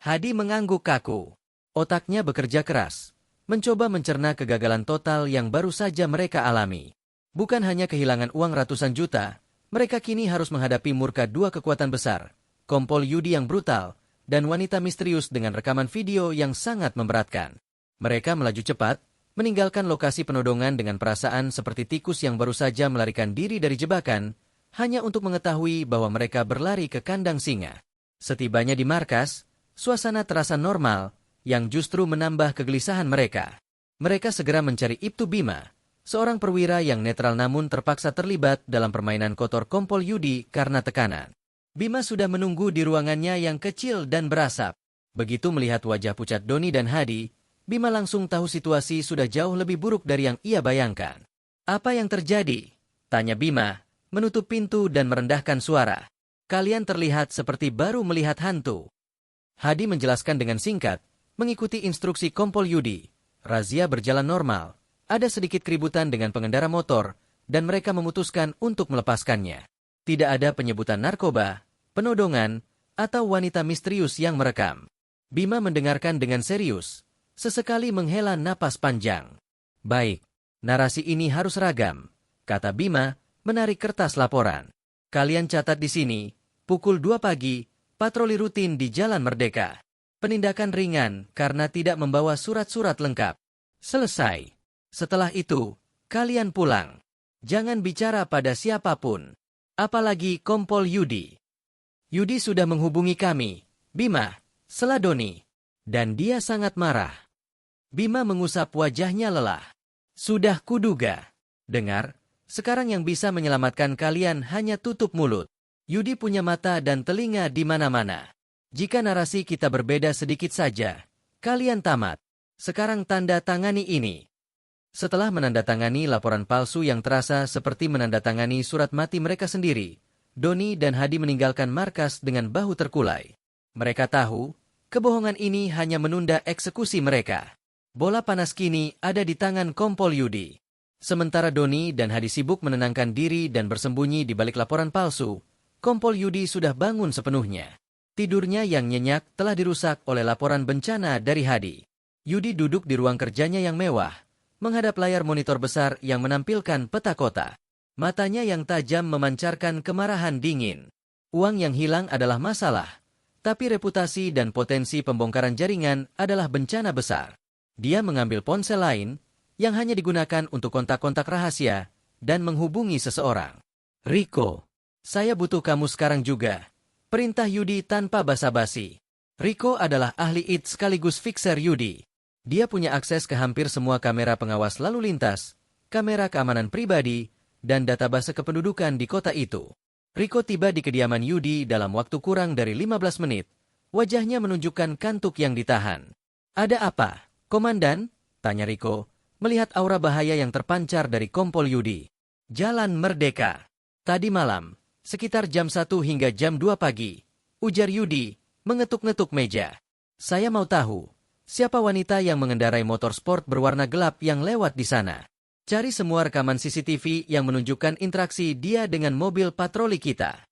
Hadi mengangguk kaku. Otaknya bekerja keras, mencoba mencerna kegagalan total yang baru saja mereka alami. Bukan hanya kehilangan uang ratusan juta, mereka kini harus menghadapi murka dua kekuatan besar, Kompol Yudi yang brutal, dan wanita misterius dengan rekaman video yang sangat memberatkan. Mereka melaju cepat, meninggalkan lokasi penodongan dengan perasaan seperti tikus yang baru saja melarikan diri dari jebakan, hanya untuk mengetahui bahwa mereka berlari ke kandang singa. Setibanya di markas, suasana terasa normal, yang justru menambah kegelisahan mereka. Mereka segera mencari Ibtu Bima, seorang perwira yang netral namun terpaksa terlibat dalam permainan kotor Kompol Yudi karena tekanan. Bima sudah menunggu di ruangannya yang kecil dan berasap. Begitu melihat wajah pucat Doni dan Hadi, Bima langsung tahu situasi sudah jauh lebih buruk dari yang ia bayangkan. Apa yang terjadi? Tanya Bima, menutup pintu dan merendahkan suara. Kalian terlihat seperti baru melihat hantu. Hadi menjelaskan dengan singkat, mengikuti instruksi Kompol Yudi. Razia berjalan normal, ada sedikit keributan dengan pengendara motor, dan mereka memutuskan untuk melepaskannya. Tidak ada penyebutan narkoba, penodongan, atau wanita misterius yang merekam. Bima mendengarkan dengan serius, sesekali menghela napas panjang. Baik, narasi ini harus ragam, kata Bima, menarik kertas laporan. Kalian catat di sini, pukul 2 pagi, patroli rutin di Jalan Merdeka. Penindakan ringan karena tidak membawa surat-surat lengkap. Selesai. Setelah itu, kalian pulang. Jangan bicara pada siapapun. Apalagi Kompol Yudi. Yudi sudah menghubungi kami, Bima, sela Doni. Dan dia sangat marah. Bima mengusap wajahnya lelah. Sudah kuduga. Dengar, sekarang yang bisa menyelamatkan kalian hanya tutup mulut. Yudi punya mata dan telinga di mana-mana. Jika narasi kita berbeda sedikit saja, kalian tamat. Sekarang tanda tangani ini. Setelah menandatangani laporan palsu yang terasa seperti menandatangani surat mati mereka sendiri, Doni dan Hadi meninggalkan markas dengan bahu terkulai. Mereka tahu, kebohongan ini hanya menunda eksekusi mereka. Bola panas kini ada di tangan Kompol Yudi. Sementara Doni dan Hadi sibuk menenangkan diri dan bersembunyi di balik laporan palsu, Kompol Yudi sudah bangun sepenuhnya. Tidurnya yang nyenyak telah dirusak oleh laporan bencana dari Hadi. Yudi duduk di ruang kerjanya yang mewah, menghadap layar monitor besar yang menampilkan peta kota. Matanya yang tajam memancarkan kemarahan dingin. Uang yang hilang adalah masalah, tapi reputasi dan potensi pembongkaran jaringan adalah bencana besar. Dia mengambil ponsel lain, yang hanya digunakan untuk kontak-kontak rahasia, dan menghubungi seseorang. Riko, saya butuh kamu sekarang juga. Perintah Yudi tanpa basa-basi. Riko adalah ahli IT sekaligus fixer Yudi. Dia punya akses ke hampir semua kamera pengawas lalu lintas, kamera keamanan pribadi, dan database kependudukan di kota itu. Riko tiba di kediaman Yudi dalam waktu kurang dari 15 menit. Wajahnya menunjukkan kantuk yang ditahan. Ada apa, Komandan? Tanya Riko, melihat aura bahaya yang terpancar dari Kompol Yudi. Jalan Merdeka. Tadi malam, sekitar jam 1 hingga jam 2 pagi, ujar Yudi, mengetuk-ngetuk meja. Saya mau tahu, siapa wanita yang mengendarai motor sport berwarna gelap yang lewat di sana? Cari semua rekaman CCTV yang menunjukkan interaksi dia dengan mobil patroli kita.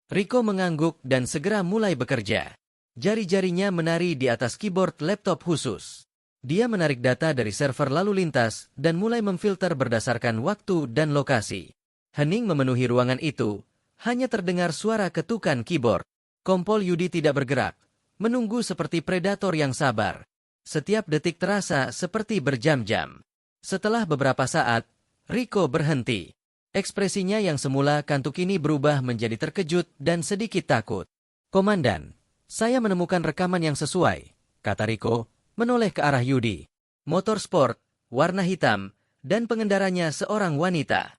Riko mengangguk dan segera mulai bekerja. Jari-jarinya menari di atas keyboard laptop khusus. Dia menarik data dari server lalu lintas dan mulai memfilter berdasarkan waktu dan lokasi. Hening memenuhi ruangan itu, hanya terdengar suara ketukan keyboard. Kompol Yudi tidak bergerak, menunggu seperti predator yang sabar. Setiap detik terasa seperti berjam-jam. Setelah beberapa saat, Riko berhenti. Ekspresinya yang semula kantuk ini berubah menjadi terkejut dan sedikit takut. "Komandan, saya menemukan rekaman yang sesuai," kata Riko, menoleh ke arah Yudi. "Motor sport, warna hitam, dan pengendaranya seorang wanita."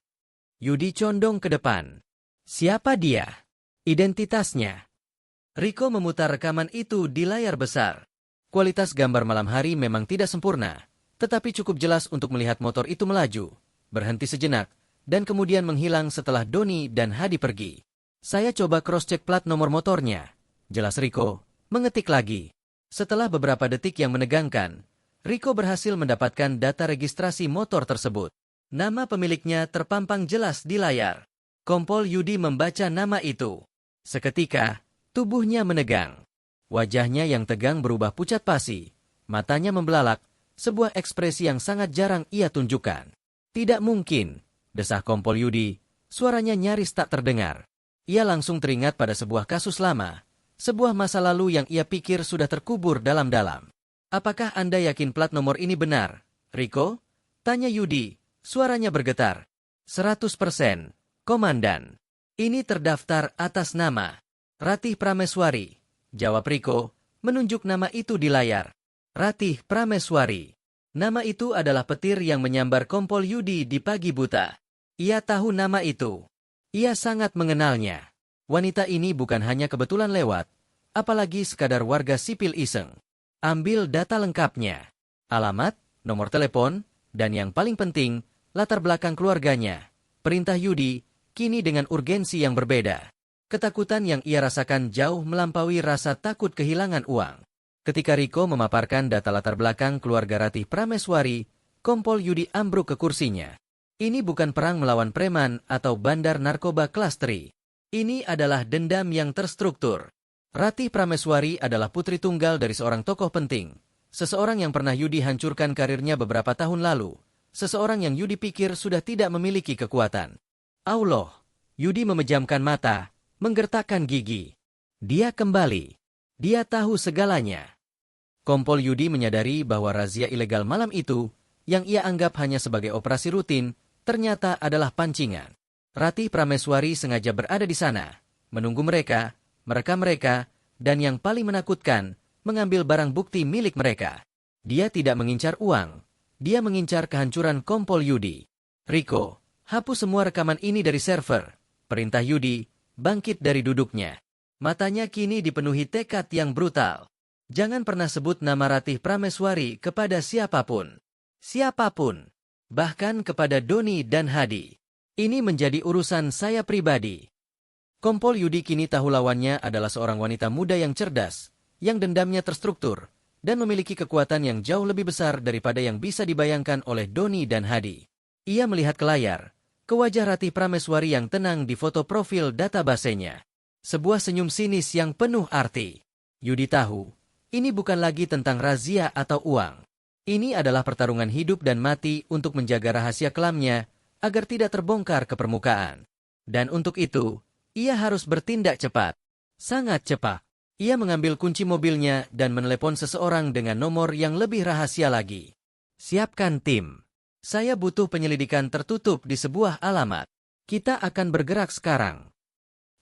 Yudi condong ke depan. "Siapa dia? Identitasnya?" Riko memutar rekaman itu di layar besar. Kualitas gambar malam hari memang tidak sempurna, tetapi cukup jelas untuk melihat motor itu melaju, berhenti sejenak, dan kemudian menghilang setelah Doni dan Hadi pergi. "Saya coba cross-check plat nomor motornya," jelas Riko, mengetik lagi. Setelah beberapa detik yang menegangkan, Riko berhasil mendapatkan data registrasi motor tersebut. Nama pemiliknya terpampang jelas di layar. Kompol Yudi membaca nama itu. Seketika, tubuhnya menegang. Wajahnya yang tegang berubah pucat pasi. Matanya membelalak, sebuah ekspresi yang sangat jarang ia tunjukkan. "Tidak mungkin," desah Kompol Yudi, suaranya nyaris tak terdengar. Ia langsung teringat pada sebuah kasus lama, sebuah masa lalu yang ia pikir sudah terkubur dalam-dalam. "Apakah Anda yakin plat nomor ini benar, Riko?" tanya Yudi, suaranya bergetar. "100%, Komandan. Ini terdaftar atas nama Ratih Prameswari," jawab Riko, menunjuk nama itu di layar. Ratih Prameswari. Nama itu adalah petir yang menyambar Kompol Yudi di pagi buta. Ia tahu nama itu. Ia sangat mengenalnya. Wanita ini bukan hanya kebetulan lewat, apalagi sekadar warga sipil iseng. Ambil data lengkapnya. Alamat, nomor telepon, dan yang paling penting, latar belakang keluarganya. Perintah Yudi, kini dengan urgensi yang berbeda. Ketakutan yang ia rasakan jauh melampaui rasa takut kehilangan uang. Ketika Riko memaparkan data latar belakang keluarga Ratih Prameswari, Kompol Yudi ambruk ke kursinya. Ini bukan perang melawan preman atau bandar narkoba kelas 3. Ini adalah dendam yang terstruktur. Ratih Prameswari adalah putri tunggal dari seorang tokoh penting. Seseorang yang pernah Yudi hancurkan karirnya beberapa tahun lalu. Seseorang yang Yudi pikir sudah tidak memiliki kekuatan. Allah, Yudi memejamkan mata, menggertakkan gigi. Dia kembali. Dia tahu segalanya. Kompol Yudi menyadari bahwa razia ilegal malam itu, yang ia anggap hanya sebagai operasi rutin, ternyata adalah pancingan. Ratih Prameswari sengaja berada di sana, menunggu mereka, merekam mereka, dan yang paling menakutkan, mengambil barang bukti milik mereka. Dia tidak mengincar uang, dia mengincar kehancuran Kompol Yudi. "Riko, hapus semua rekaman ini dari server," perintah Yudi, bangkit dari duduknya. Matanya kini dipenuhi tekad yang brutal. "Jangan pernah sebut nama Ratih Prameswari kepada siapapun. Siapapun. Bahkan kepada Doni dan Hadi. Ini menjadi urusan saya pribadi." Kompol Yudi kini tahu lawannya adalah seorang wanita muda yang cerdas, yang dendamnya terstruktur, dan memiliki kekuatan yang jauh lebih besar daripada yang bisa dibayangkan oleh Doni dan Hadi. Ia melihat ke layar, ke wajah Ratih Prameswari yang tenang di foto profil databasenya. Sebuah senyum sinis yang penuh arti. Yudi tahu, ini bukan lagi tentang razia atau uang. Ini adalah pertarungan hidup dan mati untuk menjaga rahasia kelamnya agar tidak terbongkar ke permukaan. Dan untuk itu, ia harus bertindak cepat. Sangat cepat. Ia mengambil kunci mobilnya dan menelepon seseorang dengan nomor yang lebih rahasia lagi. "Siapkan tim. Saya butuh penyelidikan tertutup di sebuah alamat. Kita akan bergerak sekarang."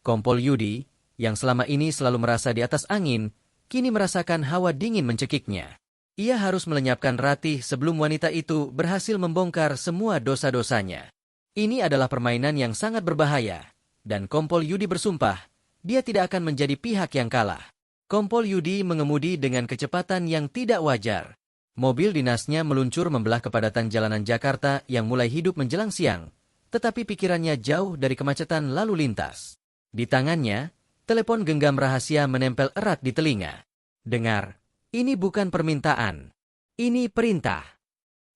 Kompol Yudi, yang selama ini selalu merasa di atas angin, kini merasakan hawa dingin mencekiknya. Ia harus melenyapkan Ratih sebelum wanita itu berhasil membongkar semua dosa-dosanya. Ini adalah permainan yang sangat berbahaya, dan Kompol Yudi bersumpah, dia tidak akan menjadi pihak yang kalah. Kompol Yudi mengemudi dengan kecepatan yang tidak wajar. Mobil dinasnya meluncur membelah kepadatan jalanan Jakarta yang mulai hidup menjelang siang, tetapi pikirannya jauh dari kemacetan lalu lintas. Di tangannya, telepon genggam rahasia menempel erat di telinga. "Dengar. Ini bukan permintaan. Ini perintah."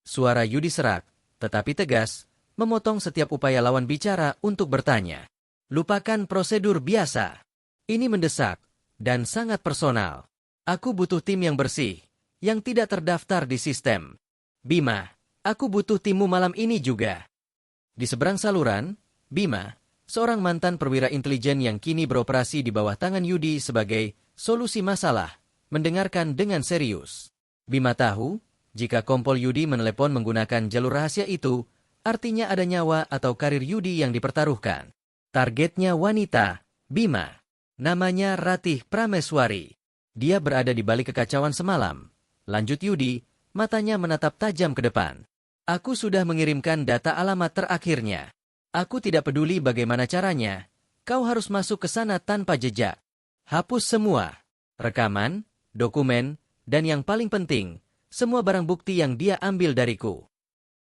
Suara Yudi serak, tetapi tegas, memotong setiap upaya lawan bicara untuk bertanya. "Lupakan prosedur biasa. Ini mendesak, dan sangat personal. Aku butuh tim yang bersih, yang tidak terdaftar di sistem. Bima, aku butuh timmu malam ini juga." Di seberang saluran, Bima, seorang mantan perwira intelijen yang kini beroperasi di bawah tangan Yudi sebagai solusi masalah, mendengarkan dengan serius. Bima tahu, jika Kompol Yudi menelepon menggunakan jalur rahasia itu, artinya ada nyawa atau karir Yudi yang dipertaruhkan. Targetnya wanita, Bima. Namanya Ratih Prameswari. Dia berada di balik kekacauan semalam. Lanjut Yudi, matanya menatap tajam ke depan. Aku sudah mengirimkan data alamat terakhirnya. Aku tidak peduli bagaimana caranya. Kau harus masuk ke sana tanpa jejak. Hapus semua. Rekaman, dokumen, dan yang paling penting, semua barang bukti yang dia ambil dariku.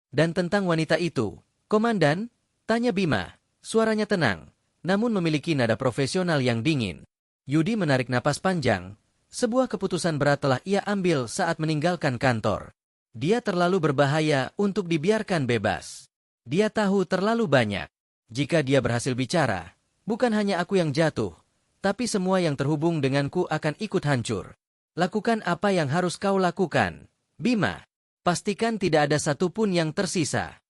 Dan tentang wanita itu, Komandan, tanya Bima. Suaranya tenang, namun memiliki nada profesional yang dingin. Yudi menarik napas panjang. Sebuah keputusan berat telah ia ambil saat meninggalkan kantor. Dia terlalu berbahaya untuk dibiarkan bebas. Dia tahu terlalu banyak. Jika dia berhasil bicara, bukan hanya aku yang jatuh, tapi semua yang terhubung denganku akan ikut hancur. Lakukan apa yang harus kau lakukan, Bima. Pastikan tidak ada satupun yang tersisa.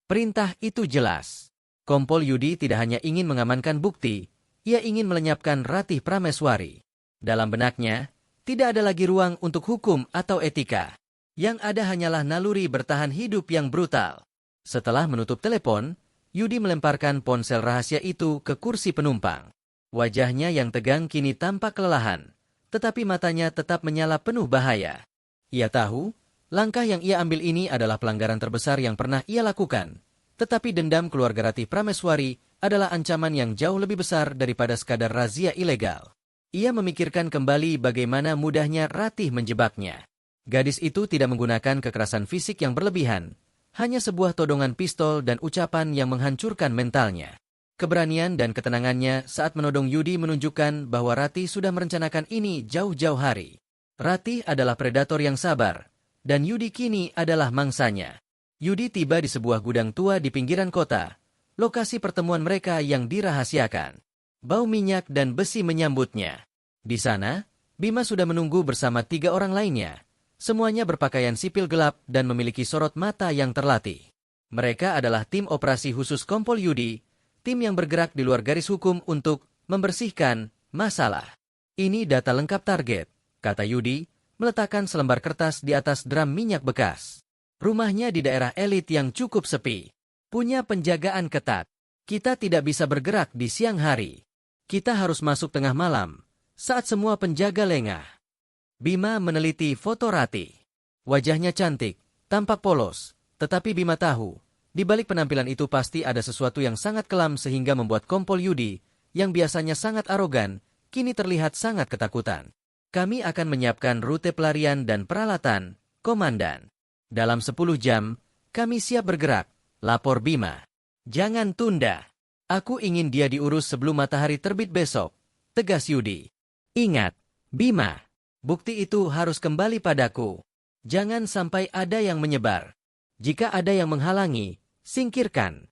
Perintah itu jelas. Kompol Yudi tidak hanya ingin mengamankan bukti, ia ingin melenyapkan Ratih Prameswari. Dalam benaknya, tidak ada lagi ruang untuk hukum atau etika. Yang ada hanyalah naluri bertahan hidup yang brutal. Setelah menutup telepon, Yudi melemparkan ponsel rahasia itu ke kursi penumpang. Wajahnya yang tegang kini tampak kelelahan, tetapi matanya tetap menyala penuh bahaya. Ia tahu, langkah yang ia ambil ini adalah pelanggaran terbesar yang pernah ia lakukan. Tetapi dendam keluarga Ratih Prameswari adalah ancaman yang jauh lebih besar daripada sekadar razia ilegal. Ia memikirkan kembali bagaimana mudahnya Ratih menjebaknya. Gadis itu tidak menggunakan kekerasan fisik yang berlebihan, hanya sebuah todongan pistol dan ucapan yang menghancurkan mentalnya. Keberanian dan ketenangannya saat menodong Yudi menunjukkan bahwa Ratih sudah merencanakan ini jauh-jauh hari. Ratih adalah predator yang sabar, dan Yudi kini adalah mangsanya. Yudi tiba di sebuah gudang tua di pinggiran kota, lokasi pertemuan mereka yang dirahasiakan. Bau minyak dan besi menyambutnya. Di sana, Bima sudah menunggu bersama 3 orang lainnya. Semuanya berpakaian sipil gelap dan memiliki sorot mata yang terlatih. Mereka adalah tim operasi khusus Kompol Yudi, tim yang bergerak di luar garis hukum untuk membersihkan masalah. Ini data lengkap target, kata Yudi, meletakkan selembar kertas di atas drum minyak bekas. Rumahnya di daerah elit yang cukup sepi. Punya penjagaan ketat. Kita tidak bisa bergerak di siang hari. Kita harus masuk tengah malam, saat semua penjaga lengah. Bima meneliti foto Ratih. Wajahnya cantik, tampak polos, tetapi Bima tahu, di balik penampilan itu pasti ada sesuatu yang sangat kelam sehingga membuat Kompol Yudi, yang biasanya sangat arogan, kini terlihat sangat ketakutan. Kami akan menyiapkan rute pelarian dan peralatan, Komandan. Dalam 10 jam, kami siap bergerak, lapor Bima. Jangan tunda. Aku ingin dia diurus sebelum matahari terbit besok, tegas Yudi. Ingat, Bima, bukti itu harus kembali padaku. Jangan sampai ada yang menyebar. Jika ada yang menghalangi, singkirkan.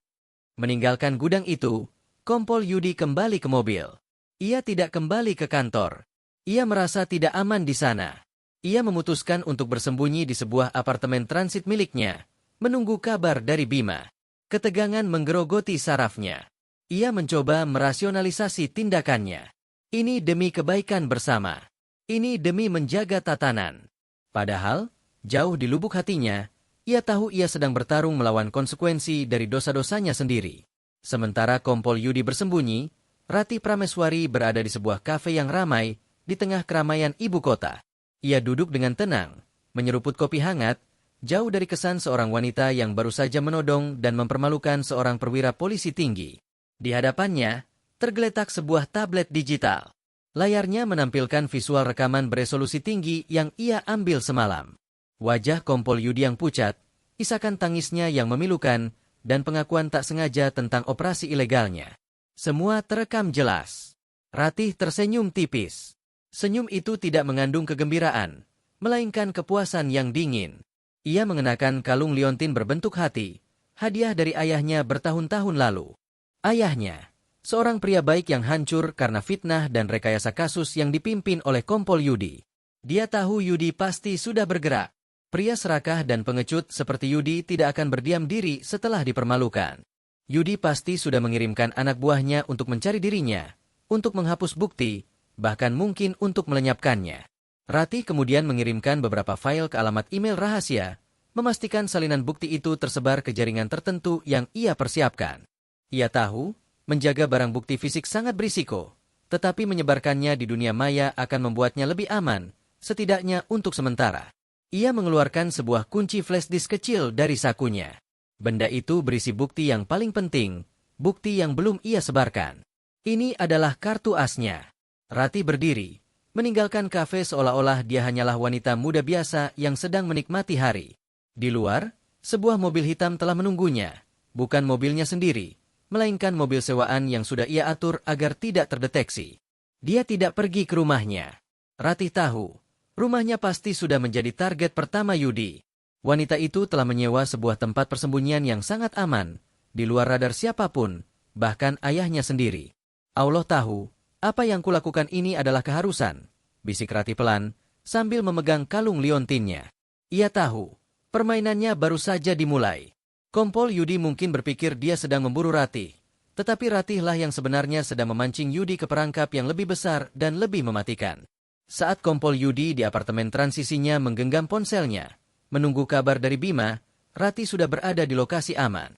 Meninggalkan gudang itu, Kompol Yudi kembali ke mobil. Ia tidak kembali ke kantor. Ia merasa tidak aman di sana. Ia memutuskan untuk bersembunyi di sebuah apartemen transit miliknya, menunggu kabar dari Bima. Ketegangan menggerogoti sarafnya. Ia mencoba merasionalisasi tindakannya. Ini demi kebaikan bersama. Ini demi menjaga tatanan. Padahal, jauh di lubuk hatinya, ia tahu ia sedang bertarung melawan konsekuensi dari dosa-dosanya sendiri. Sementara Kompol Yudi bersembunyi, Ratih Prameswari berada di sebuah kafe yang ramai di tengah keramaian ibu kota. Ia duduk dengan tenang, menyeruput kopi hangat, jauh dari kesan seorang wanita yang baru saja menodong dan mempermalukan seorang perwira polisi tinggi. Di hadapannya, tergeletak sebuah tablet digital. Layarnya menampilkan visual rekaman beresolusi tinggi yang ia ambil semalam. Wajah Kompol Yudi yang pucat, isakan tangisnya yang memilukan, dan pengakuan tak sengaja tentang operasi ilegalnya. Semua terekam jelas. Ratih tersenyum tipis. Senyum itu tidak mengandung kegembiraan, melainkan kepuasan yang dingin. Ia mengenakan kalung liontin berbentuk hati, hadiah dari ayahnya bertahun-tahun lalu. Ayahnya, seorang pria baik yang hancur karena fitnah dan rekayasa kasus yang dipimpin oleh Kompol Yudi. Dia tahu Yudi pasti sudah bergerak. Pria serakah dan pengecut seperti Yudi tidak akan berdiam diri setelah dipermalukan. Yudi pasti sudah mengirimkan anak buahnya untuk mencari dirinya, untuk menghapus bukti, bahkan mungkin untuk melenyapkannya. Ratih kemudian mengirimkan beberapa file ke alamat email rahasia, memastikan salinan bukti itu tersebar ke jaringan tertentu yang ia persiapkan. Ia tahu, menjaga barang bukti fisik sangat berisiko, tetapi menyebarkannya di dunia maya akan membuatnya lebih aman, setidaknya untuk sementara. Ia mengeluarkan sebuah kunci flash disk kecil dari sakunya. Benda itu berisi bukti yang paling penting, bukti yang belum ia sebarkan. Ini adalah kartu asnya. Ratih berdiri, meninggalkan kafe seolah-olah dia hanyalah wanita muda biasa yang sedang menikmati hari. Di luar, sebuah mobil hitam telah menunggunya, bukan mobilnya sendiri, melainkan mobil sewaan yang sudah ia atur agar tidak terdeteksi. Dia tidak pergi ke rumahnya. Ratih tahu, rumahnya pasti sudah menjadi target pertama Yudi. Wanita itu telah menyewa sebuah tempat persembunyian yang sangat aman, di luar radar siapapun, bahkan ayahnya sendiri. Allah tahu, apa yang kulakukan ini adalah keharusan, bisik Ratih pelan, sambil memegang kalung liontinnya. Ia tahu, permainannya baru saja dimulai. Kompol Yudi mungkin berpikir dia sedang memburu Ratih, tetapi Ratihlah yang sebenarnya sedang memancing Yudi ke perangkap yang lebih besar dan lebih mematikan. Saat Kompol Yudi di apartemen transisinya menggenggam ponselnya, menunggu kabar dari Bima, Ratih sudah berada di lokasi aman.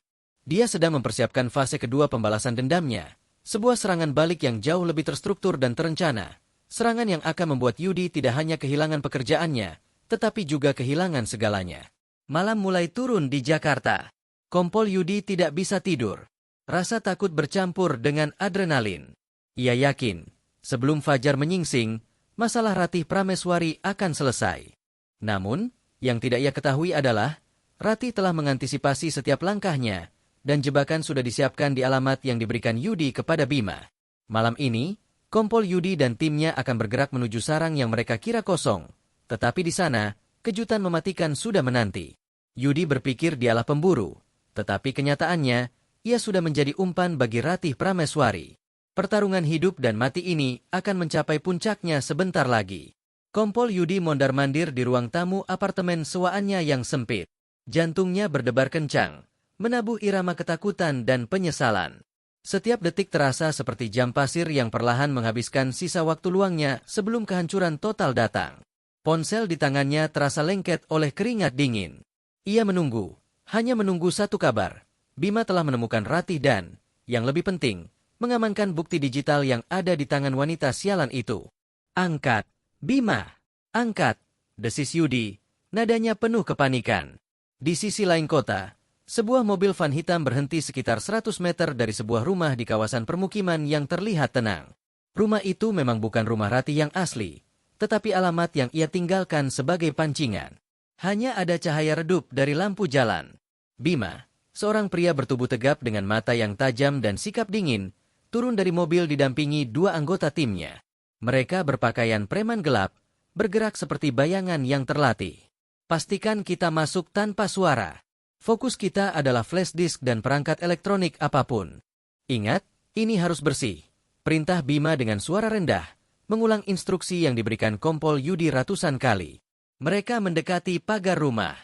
Dia sedang mempersiapkan fase kedua pembalasan dendamnya, sebuah serangan balik yang jauh lebih terstruktur dan terencana, serangan yang akan membuat Yudi tidak hanya kehilangan pekerjaannya, tetapi juga kehilangan segalanya. Malam mulai turun di Jakarta. Kompol Yudi tidak bisa tidur. Rasa takut bercampur dengan adrenalin. Ia yakin, sebelum fajar menyingsing, masalah Ratih Prameswari akan selesai. Namun, yang tidak ia ketahui adalah, Ratih telah mengantisipasi setiap langkahnya, dan jebakan sudah disiapkan di alamat yang diberikan Yudi kepada Bima. Malam ini, Kompol Yudi dan timnya akan bergerak menuju sarang yang mereka kira kosong. Tetapi di sana, kejutan mematikan sudah menanti. Yudi berpikir dialah pemburu, tetapi kenyataannya, ia sudah menjadi umpan bagi Ratih Prameswari. Pertarungan hidup dan mati ini akan mencapai puncaknya sebentar lagi. Kompol Yudi mondar-mandir di ruang tamu apartemen sewaannya yang sempit. Jantungnya berdebar kencang, menabuh irama ketakutan dan penyesalan. Setiap detik terasa seperti jam pasir yang perlahan menghabiskan sisa waktu luangnya sebelum kehancuran total datang. Ponsel di tangannya terasa lengket oleh keringat dingin. Ia menunggu, hanya menunggu satu kabar. Bima telah menemukan Ratih dan, yang lebih penting, mengamankan bukti digital yang ada di tangan wanita sialan itu. Angkat, Bima, angkat, desis Yudi, nadanya penuh kepanikan. Di sisi lain kota, sebuah mobil van hitam berhenti sekitar 100 meter dari sebuah rumah di kawasan permukiman yang terlihat tenang. Rumah itu memang bukan rumah Ratih yang asli, tetapi alamat yang ia tinggalkan sebagai pancingan. Hanya ada cahaya redup dari lampu jalan. Bima, seorang pria bertubuh tegap dengan mata yang tajam dan sikap dingin, turun dari mobil didampingi dua anggota timnya. Mereka berpakaian preman gelap, bergerak seperti bayangan yang terlatih. Pastikan kita masuk tanpa suara. Fokus kita adalah flash disk dan perangkat elektronik apapun. Ingat, ini harus bersih. Perintah Bima dengan suara rendah, mengulang instruksi yang diberikan Kompol Yudi ratusan kali. Mereka mendekati pagar rumah.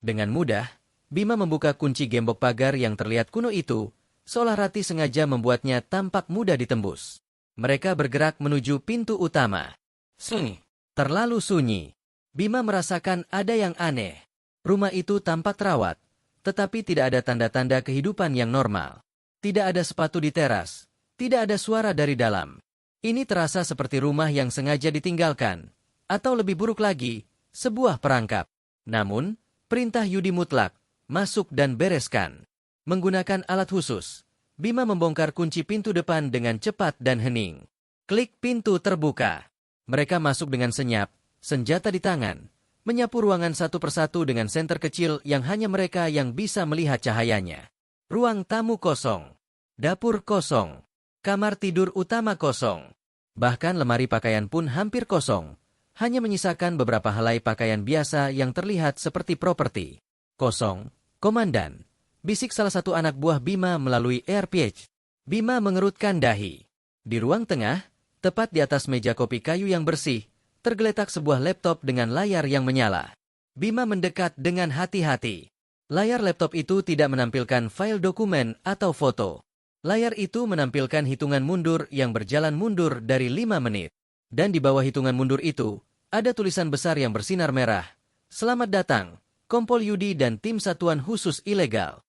Dengan mudah, Bima membuka kunci gembok pagar yang terlihat kuno itu, seolah Ratih sengaja membuatnya tampak mudah ditembus. Mereka bergerak menuju pintu utama. Sunyi. Terlalu sunyi. Bima merasakan ada yang aneh. Rumah itu tampak terawat, tetapi tidak ada tanda-tanda kehidupan yang normal. Tidak ada sepatu di teras. Tidak ada suara dari dalam. Ini terasa seperti rumah yang sengaja ditinggalkan. Atau lebih buruk lagi, sebuah perangkap. Namun, perintah Yudi mutlak, masuk dan bereskan. Menggunakan alat khusus, Bima membongkar kunci pintu depan dengan cepat dan hening. Klik, pintu terbuka. Mereka masuk dengan senyap, senjata di tangan, menyapu ruangan satu persatu dengan senter kecil yang hanya mereka yang bisa melihat cahayanya. Ruang tamu kosong. Dapur kosong. Kamar tidur utama kosong. Bahkan lemari pakaian pun hampir kosong. Hanya menyisakan beberapa helai pakaian biasa yang terlihat seperti properti. Kosong, komandan. Bisik salah satu anak buah Bima melalui AirPage. Bima mengerutkan dahi. Di ruang tengah, tepat di atas meja kopi kayu yang bersih, tergeletak sebuah laptop dengan layar yang menyala. Bima mendekat dengan hati-hati. Layar laptop itu tidak menampilkan file dokumen atau foto. Layar itu menampilkan hitungan mundur yang berjalan mundur dari 5 menit. Dan di bawah hitungan mundur itu, ada tulisan besar yang bersinar merah. Selamat datang, Kompol Yudi dan tim satuan khusus ilegal.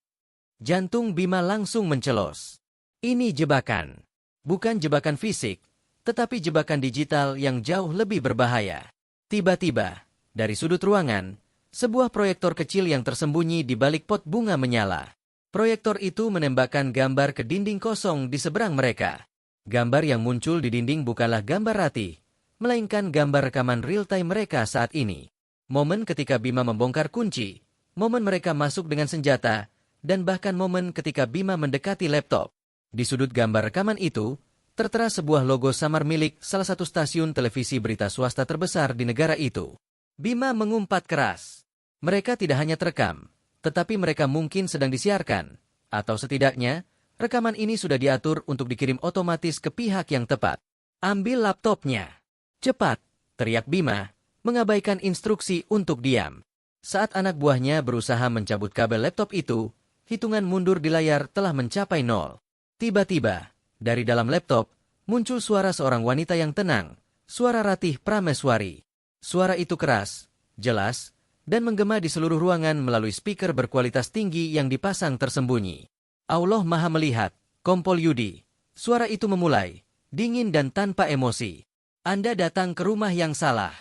Jantung Bima langsung mencelos. Ini jebakan. Bukan jebakan fisik, tetapi jebakan digital yang jauh lebih berbahaya. Tiba-tiba, dari sudut ruangan, sebuah proyektor kecil yang tersembunyi di balik pot bunga menyala. Proyektor itu menembakkan gambar ke dinding kosong di seberang mereka. Gambar yang muncul di dinding bukanlah gambar Ratih, melainkan gambar rekaman real-time mereka saat ini. Momen ketika Bima membongkar kunci, momen mereka masuk dengan senjata, dan bahkan momen ketika Bima mendekati laptop. Di sudut gambar rekaman itu, tertera sebuah logo samar milik salah satu stasiun televisi berita swasta terbesar di negara itu. Bima mengumpat keras. Mereka tidak hanya terekam, tetapi mereka mungkin sedang disiarkan, atau setidaknya, rekaman ini sudah diatur untuk dikirim otomatis ke pihak yang tepat. Ambil laptopnya. Cepat, teriak Bima, mengabaikan instruksi untuk diam. Saat anak buahnya berusaha mencabut kabel laptop itu, hitungan mundur di layar telah mencapai 0. Tiba-tiba, dari dalam laptop, muncul suara seorang wanita yang tenang, suara Ratih Prameswari. Suara itu keras, jelas, dan menggema di seluruh ruangan melalui speaker berkualitas tinggi yang dipasang tersembunyi. Allah Maha Melihat, Kompol Yudi. Suara itu memulai, dingin dan tanpa emosi. Anda datang ke rumah yang salah.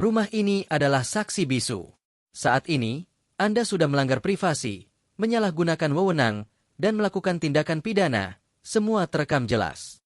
Rumah ini adalah saksi bisu. Saat ini, Anda sudah melanggar privasi, menyalahgunakan wewenang, dan melakukan tindakan pidana, semua terekam jelas.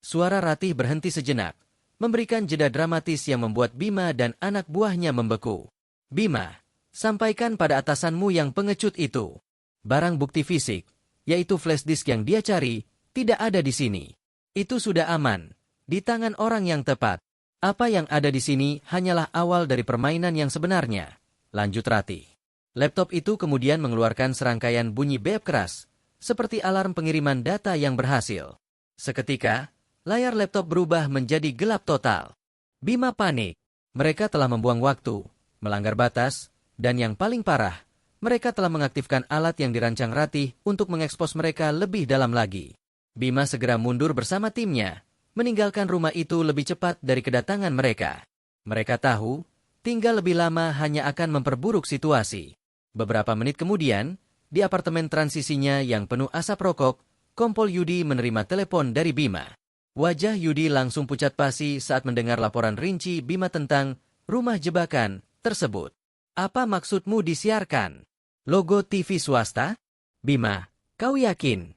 Suara Ratih berhenti sejenak, memberikan jeda dramatis yang membuat Bima dan anak buahnya membeku. Bima, sampaikan pada atasanmu yang pengecut itu. Barang bukti fisik, yaitu flash disk yang dia cari, tidak ada di sini. Itu sudah aman, di tangan orang yang tepat. Apa yang ada di sini hanyalah awal dari permainan yang sebenarnya, lanjut Ratih. Laptop itu kemudian mengeluarkan serangkaian bunyi beep keras, seperti alarm pengiriman data yang berhasil. Seketika, layar laptop berubah menjadi gelap total. Bima panik. Mereka telah membuang waktu, melanggar batas, dan yang paling parah, mereka telah mengaktifkan alat yang dirancang Ratih untuk mengekspos mereka lebih dalam lagi. Bima segera mundur bersama timnya, meninggalkan rumah itu lebih cepat dari kedatangan mereka. Mereka tahu, tinggal lebih lama hanya akan memperburuk situasi. Beberapa menit kemudian, di apartemen transisinya yang penuh asap rokok, Kompol Yudi menerima telepon dari Bima. Wajah Yudi langsung pucat pasi saat mendengar laporan rinci Bima tentang rumah jebakan tersebut. Apa maksudmu disiarkan? Logo TV swasta? Bima, kau yakin?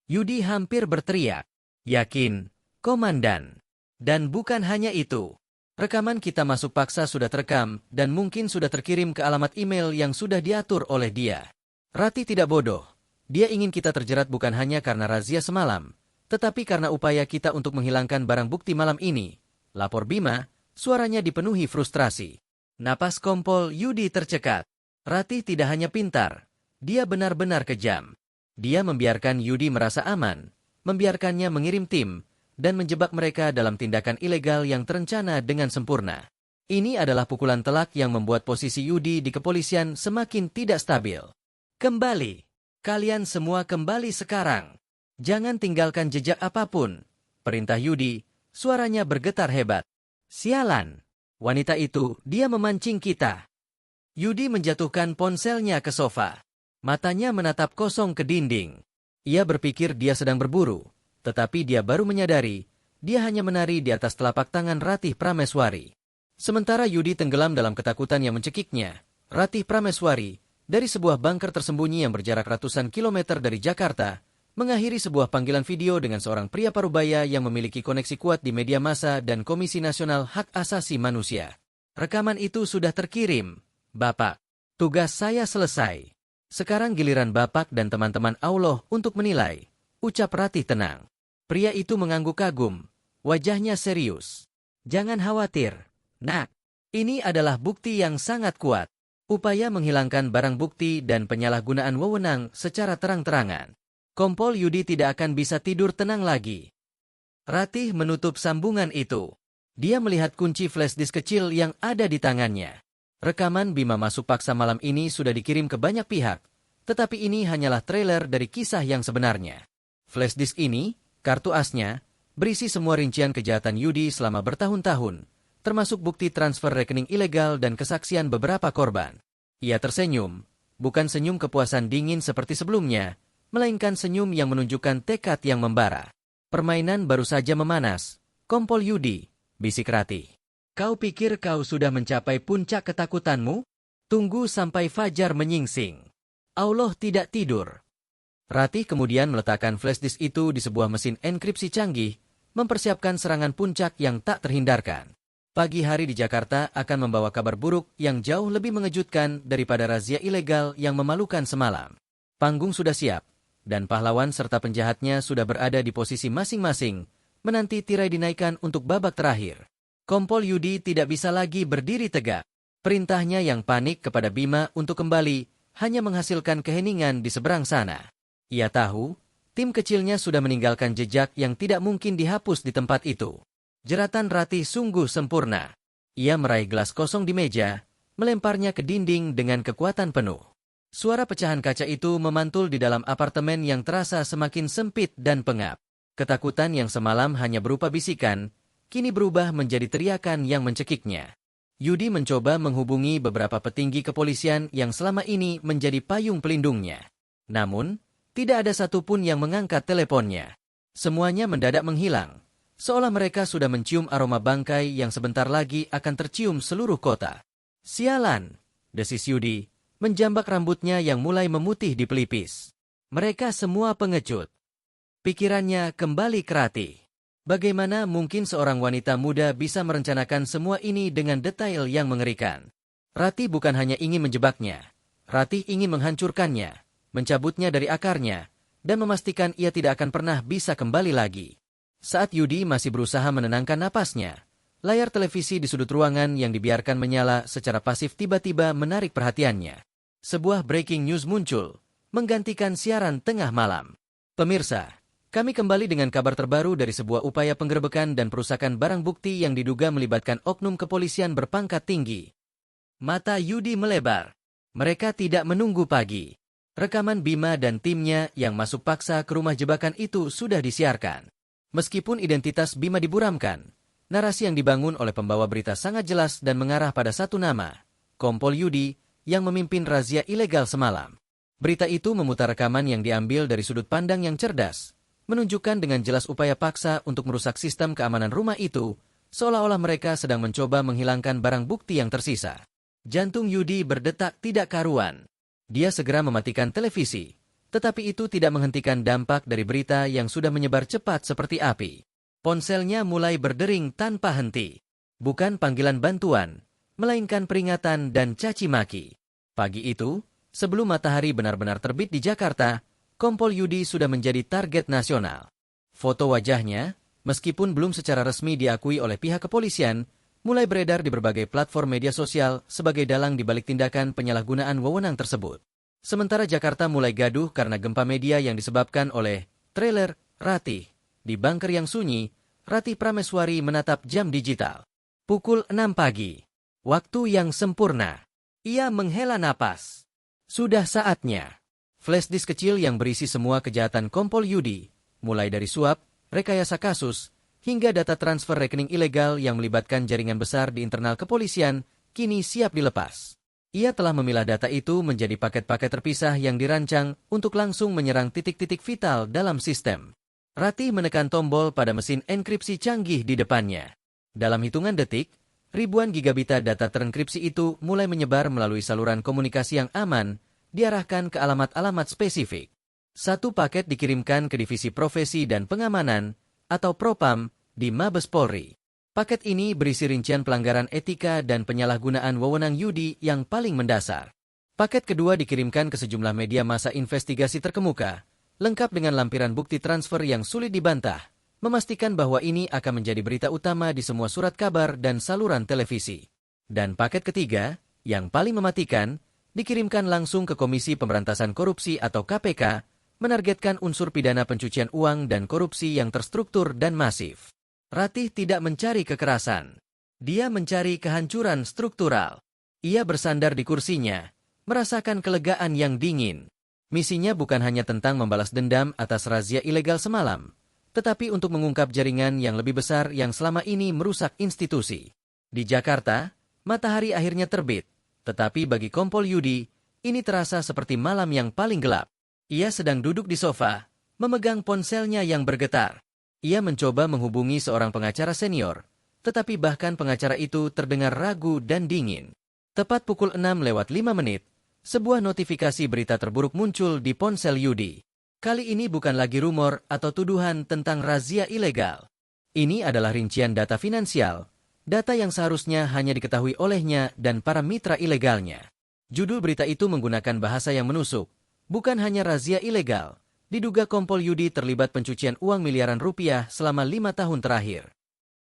Yudi hampir berteriak. Yakin, Komandan. Dan bukan hanya itu. Rekaman kita masuk paksa sudah terekam dan mungkin sudah terkirim ke alamat email yang sudah diatur oleh dia. Ratih tidak bodoh. Dia ingin kita terjerat bukan hanya karena razia semalam, tetapi karena upaya kita untuk menghilangkan barang bukti malam ini. Lapor Bima, suaranya dipenuhi frustrasi. Napas Kompol Yudi tercekat. Ratih tidak hanya pintar, dia benar-benar kejam. Dia membiarkan Yudi merasa aman, membiarkannya mengirim tim, dan menjebak mereka dalam tindakan ilegal yang terencana dengan sempurna. Ini adalah pukulan telak yang membuat posisi Yudi di kepolisian semakin tidak stabil. Kembali. Kalian semua kembali sekarang. Jangan tinggalkan jejak apapun. Perintah Yudi, suaranya bergetar hebat. Sialan. Wanita itu, dia memancing kita. Yudi menjatuhkan ponselnya ke sofa. Matanya menatap kosong ke dinding. Ia berpikir dia sedang berburu, tetapi dia baru menyadari, dia hanya menari di atas telapak tangan Ratih Prameswari. Sementara Yudi tenggelam dalam ketakutan yang mencekiknya, Ratih Prameswari, dari sebuah bunker tersembunyi yang berjarak ratusan kilometer dari Jakarta, mengakhiri sebuah panggilan video dengan seorang pria parubaya yang memiliki koneksi kuat di media massa dan Komisi Nasional Hak Asasi Manusia. Rekaman itu sudah terkirim. Bapak, tugas saya selesai. Sekarang giliran Bapak dan teman-teman Allah untuk menilai, ucap Ratih tenang. Pria itu mengangguk kagum, wajahnya serius. Jangan khawatir, Nak. Ini adalah bukti yang sangat kuat. Upaya menghilangkan barang bukti dan penyalahgunaan wewenang secara terang-terangan. Kompol Yudi tidak akan bisa tidur tenang lagi. Ratih menutup sambungan itu. Dia melihat kunci flash disk kecil yang ada di tangannya. Rekaman Bima masuk paksa malam ini sudah dikirim ke banyak pihak, tetapi ini hanyalah trailer dari kisah yang sebenarnya. Flash disk ini, kartu asnya, berisi semua rincian kejahatan Yudi selama bertahun-tahun, termasuk bukti transfer rekening ilegal dan kesaksian beberapa korban. Ia tersenyum, bukan senyum kepuasan dingin seperti sebelumnya, melainkan senyum yang menunjukkan tekad yang membara. Permainan baru saja memanas. Kompol Yudi, bisik Ratih. Kau pikir kau sudah mencapai puncak ketakutanmu? Tunggu sampai fajar menyingsing. Allah tidak tidur. Ratih kemudian meletakkan flash disk itu di sebuah mesin enkripsi canggih, mempersiapkan serangan puncak yang tak terhindarkan. Pagi hari di Jakarta akan membawa kabar buruk yang jauh lebih mengejutkan daripada razia ilegal yang memalukan semalam. Panggung sudah siap, dan pahlawan serta penjahatnya sudah berada di posisi masing-masing, menanti tirai dinaikkan untuk babak terakhir. Kompol Yudi tidak bisa lagi berdiri tegak. Perintahnya yang panik kepada Bima untuk kembali hanya menghasilkan keheningan di seberang sana. Ia tahu, tim kecilnya sudah meninggalkan jejak yang tidak mungkin dihapus di tempat itu. Jeratan Ratih sungguh sempurna. Ia meraih gelas kosong di meja, melemparnya ke dinding dengan kekuatan penuh. Suara pecahan kaca itu memantul di dalam apartemen yang terasa semakin sempit dan pengap. Ketakutan yang semalam hanya berupa bisikan, kini berubah menjadi teriakan yang mencekiknya. Yudi mencoba menghubungi beberapa petinggi kepolisian yang selama ini menjadi payung pelindungnya. Namun, tidak ada satupun yang mengangkat teleponnya. Semuanya mendadak menghilang, seolah mereka sudah mencium aroma bangkai yang sebentar lagi akan tercium seluruh kota. Sialan, desis Yudi, menjambak rambutnya yang mulai memutih di pelipis. Mereka semua pengecut. Pikirannya kembali ke Ratih. Bagaimana mungkin seorang wanita muda bisa merencanakan semua ini dengan detail yang mengerikan? Ratih bukan hanya ingin menjebaknya. Ratih ingin menghancurkannya, mencabutnya dari akarnya, dan memastikan ia tidak akan pernah bisa kembali lagi. Saat Yudi masih berusaha menenangkan napasnya, layar televisi di sudut ruangan yang dibiarkan menyala secara pasif tiba-tiba menarik perhatiannya. Sebuah breaking news muncul, menggantikan siaran tengah malam. Pemirsa, kami kembali dengan kabar terbaru dari sebuah upaya penggerebekan dan perusakan barang bukti yang diduga melibatkan oknum kepolisian berpangkat tinggi. Mata Yudi melebar. Mereka tidak menunggu pagi. Rekaman Bima dan timnya yang masuk paksa ke rumah jebakan itu sudah disiarkan. Meskipun identitas Bima diburamkan, narasi yang dibangun oleh pembawa berita sangat jelas dan mengarah pada satu nama, Kompol Yudi, yang memimpin razia ilegal semalam. Berita itu memutar rekaman yang diambil dari sudut pandang yang cerdas, menunjukkan dengan jelas upaya paksa untuk merusak sistem keamanan rumah itu, seolah-olah mereka sedang mencoba menghilangkan barang bukti yang tersisa. Jantung Yudi berdetak tidak karuan. Dia segera mematikan televisi. Tetapi itu tidak menghentikan dampak dari berita yang sudah menyebar cepat seperti api. Ponselnya mulai berdering tanpa henti. Bukan panggilan bantuan, melainkan peringatan dan caci maki. Pagi itu, sebelum matahari benar-benar terbit di Jakarta, Kompol Yudi sudah menjadi target nasional. Foto wajahnya, meskipun belum secara resmi diakui oleh pihak kepolisian, mulai beredar di berbagai platform media sosial sebagai dalang di balik tindakan penyalahgunaan wewenang tersebut. Sementara Jakarta mulai gaduh karena gempa media yang disebabkan oleh trailer Ratih. Di bunker yang sunyi, Ratih Prameswari menatap jam digital. Pukul 6 pagi. Waktu yang sempurna. Ia menghela napas. Sudah saatnya. Flash disk kecil yang berisi semua kejahatan Kompol Yudi, mulai dari suap, rekayasa kasus, hingga data transfer rekening ilegal yang melibatkan jaringan besar di internal kepolisian, kini siap dilepas. Ia telah memilah data itu menjadi paket-paket terpisah yang dirancang untuk langsung menyerang titik-titik vital dalam sistem. Ratih menekan tombol pada mesin enkripsi canggih di depannya. Dalam hitungan detik, ribuan gigabita data terenkripsi itu mulai menyebar melalui saluran komunikasi yang aman, diarahkan ke alamat-alamat spesifik. Satu paket dikirimkan ke Divisi Profesi dan Pengamanan, atau Propam, di Mabes Polri. Paket ini berisi rincian pelanggaran etika dan penyalahgunaan wewenang Yudi yang paling mendasar. Paket kedua dikirimkan ke sejumlah media massa investigasi terkemuka, lengkap dengan lampiran bukti transfer yang sulit dibantah, memastikan bahwa ini akan menjadi berita utama di semua surat kabar dan saluran televisi. Dan paket ketiga, yang paling mematikan, dikirimkan langsung ke Komisi Pemberantasan Korupsi atau KPK, menargetkan unsur pidana pencucian uang dan korupsi yang terstruktur dan masif. Ratih tidak mencari kekerasan. Dia mencari kehancuran struktural. Ia bersandar di kursinya, merasakan kelegaan yang dingin. Misinya bukan hanya tentang membalas dendam atas razia ilegal semalam, tetapi untuk mengungkap jaringan yang lebih besar yang selama ini merusak institusi. Di Jakarta, matahari akhirnya terbit, Tetapi bagi Kompol Yudi, ini terasa seperti malam yang paling gelap. Ia sedang duduk di sofa, memegang ponselnya yang bergetar. Ia mencoba menghubungi seorang pengacara senior, tetapi bahkan pengacara itu terdengar ragu dan dingin. Tepat pukul 6:05, sebuah notifikasi berita terburuk muncul di ponsel Yudi. Kali ini bukan lagi rumor atau tuduhan tentang razia ilegal. Ini adalah rincian data finansial, data yang seharusnya hanya diketahui olehnya dan para mitra ilegalnya. Judul berita itu menggunakan bahasa yang menusuk. Bukan hanya razia ilegal, diduga Kompol Yudi terlibat pencucian uang miliaran rupiah selama 5 tahun terakhir.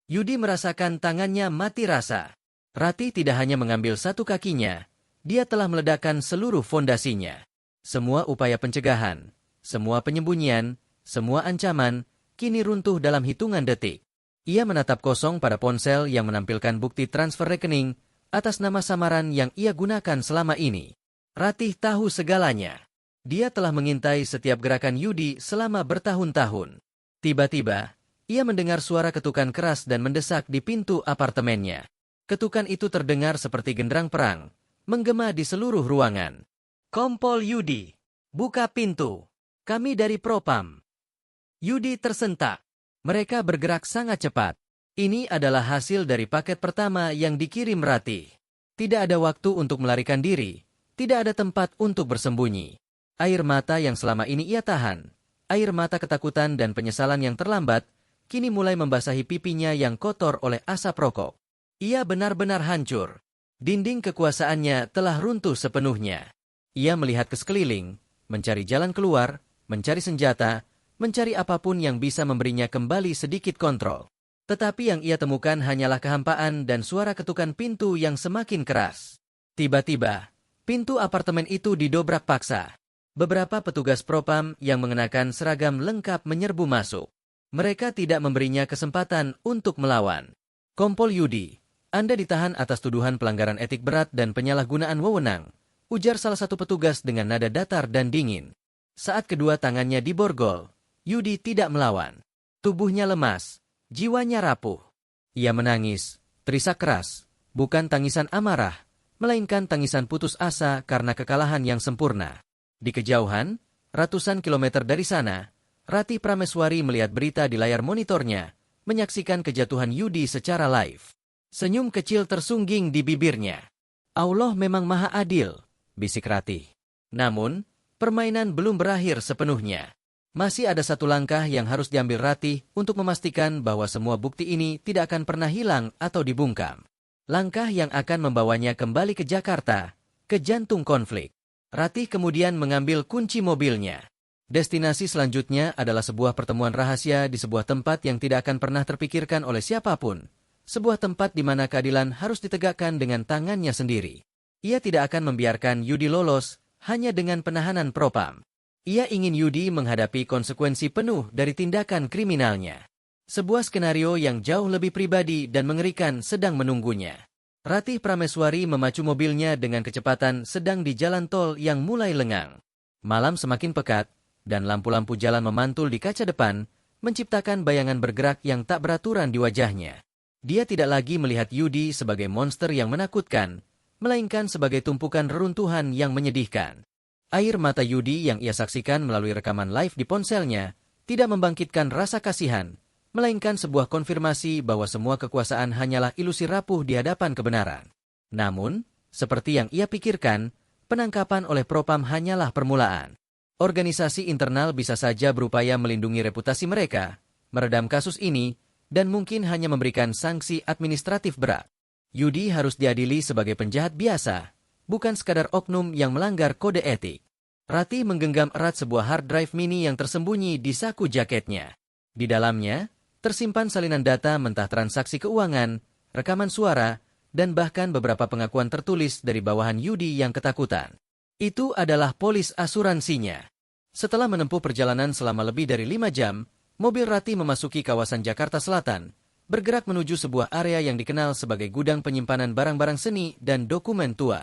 Yudi merasakan tangannya mati rasa. Ratih tidak hanya mengambil satu kakinya, dia telah meledakkan seluruh fondasinya. Semua upaya pencegahan, semua penyembunyian, semua ancaman, kini runtuh dalam hitungan detik. Ia menatap kosong pada ponsel yang menampilkan bukti transfer rekening atas nama samaran yang ia gunakan selama ini. Ratih tahu segalanya. Dia telah mengintai setiap gerakan Yudi selama bertahun-tahun. Tiba-tiba, ia mendengar suara ketukan keras dan mendesak di pintu apartemennya. Ketukan itu terdengar seperti genderang perang, menggema di seluruh ruangan. "Kompol Yudi, buka pintu. Kami dari Propam." Yudi tersentak. Mereka bergerak sangat cepat. Ini adalah hasil dari paket pertama yang dikirim Ratih. Tidak ada waktu untuk melarikan diri. Tidak ada tempat untuk bersembunyi. Air mata yang selama ini ia tahan, air mata ketakutan dan penyesalan yang terlambat, kini mulai membasahi pipinya yang kotor oleh asap rokok. Ia benar-benar hancur. Dinding kekuasaannya telah runtuh sepenuhnya. Ia melihat ke sekeliling, mencari jalan keluar, mencari senjata, mencari apapun yang bisa memberinya kembali sedikit kontrol. Tetapi yang ia temukan hanyalah kehampaan dan suara ketukan pintu yang semakin keras. Tiba-tiba, pintu apartemen itu didobrak paksa. Beberapa petugas Propam yang mengenakan seragam lengkap menyerbu masuk. Mereka tidak memberinya kesempatan untuk melawan. "Kompol Yudi, Anda ditahan atas tuduhan pelanggaran etik berat dan penyalahgunaan wewenang," ujar salah satu petugas dengan nada datar dan dingin. Saat kedua tangannya diborgol, Yudi tidak melawan. Tubuhnya lemas, jiwanya rapuh. Ia menangis, terisak keras, bukan tangisan amarah, melainkan tangisan putus asa karena kekalahan yang sempurna. Di kejauhan, ratusan kilometer dari sana, Ratih Prameswari melihat berita di layar monitornya, menyaksikan kejatuhan Yudi secara live. Senyum kecil tersungging di bibirnya. "Allah memang maha adil," bisik Ratih. Namun, permainan belum berakhir sepenuhnya. Masih ada satu langkah yang harus diambil Ratih untuk memastikan bahwa semua bukti ini tidak akan pernah hilang atau dibungkam. Langkah yang akan membawanya kembali ke Jakarta, ke jantung konflik. Ratih kemudian mengambil kunci mobilnya. Destinasi selanjutnya adalah sebuah pertemuan rahasia di sebuah tempat yang tidak akan pernah terpikirkan oleh siapapun. Sebuah tempat di mana keadilan harus ditegakkan dengan tangannya sendiri. Ia tidak akan membiarkan Yudi lolos hanya dengan penahanan Propam. Ia ingin Yudi menghadapi konsekuensi penuh dari tindakan kriminalnya. Sebuah skenario yang jauh lebih pribadi dan mengerikan sedang menunggunya. Ratih Prameswari memacu mobilnya dengan kecepatan sedang di jalan tol yang mulai lengang. Malam semakin pekat, dan lampu-lampu jalan memantul di kaca depan, menciptakan bayangan bergerak yang tak beraturan di wajahnya. Dia tidak lagi melihat Yudi sebagai monster yang menakutkan, melainkan sebagai tumpukan reruntuhan yang menyedihkan. Air mata Yudi yang ia saksikan melalui rekaman live di ponselnya, tidak membangkitkan rasa kasihan, melainkan sebuah konfirmasi bahwa semua kekuasaan hanyalah ilusi rapuh di hadapan kebenaran. Namun, seperti yang ia pikirkan, penangkapan oleh Propam hanyalah permulaan. Organisasi internal bisa saja berupaya melindungi reputasi mereka, meredam kasus ini, dan mungkin hanya memberikan sanksi administratif berat. Yudi harus diadili sebagai penjahat biasa, bukan sekadar oknum yang melanggar kode etik. Ratih menggenggam erat sebuah hard drive mini yang tersembunyi di saku jaketnya. Di dalamnya, tersimpan salinan data mentah transaksi keuangan, rekaman suara, dan bahkan beberapa pengakuan tertulis dari bawahan Yudi yang ketakutan. Itu adalah polis asuransinya. Setelah menempuh perjalanan selama lebih dari 5 jam, mobil Ratih memasuki kawasan Jakarta Selatan, bergerak menuju sebuah area yang dikenal sebagai gudang penyimpanan barang-barang seni dan dokumen tua.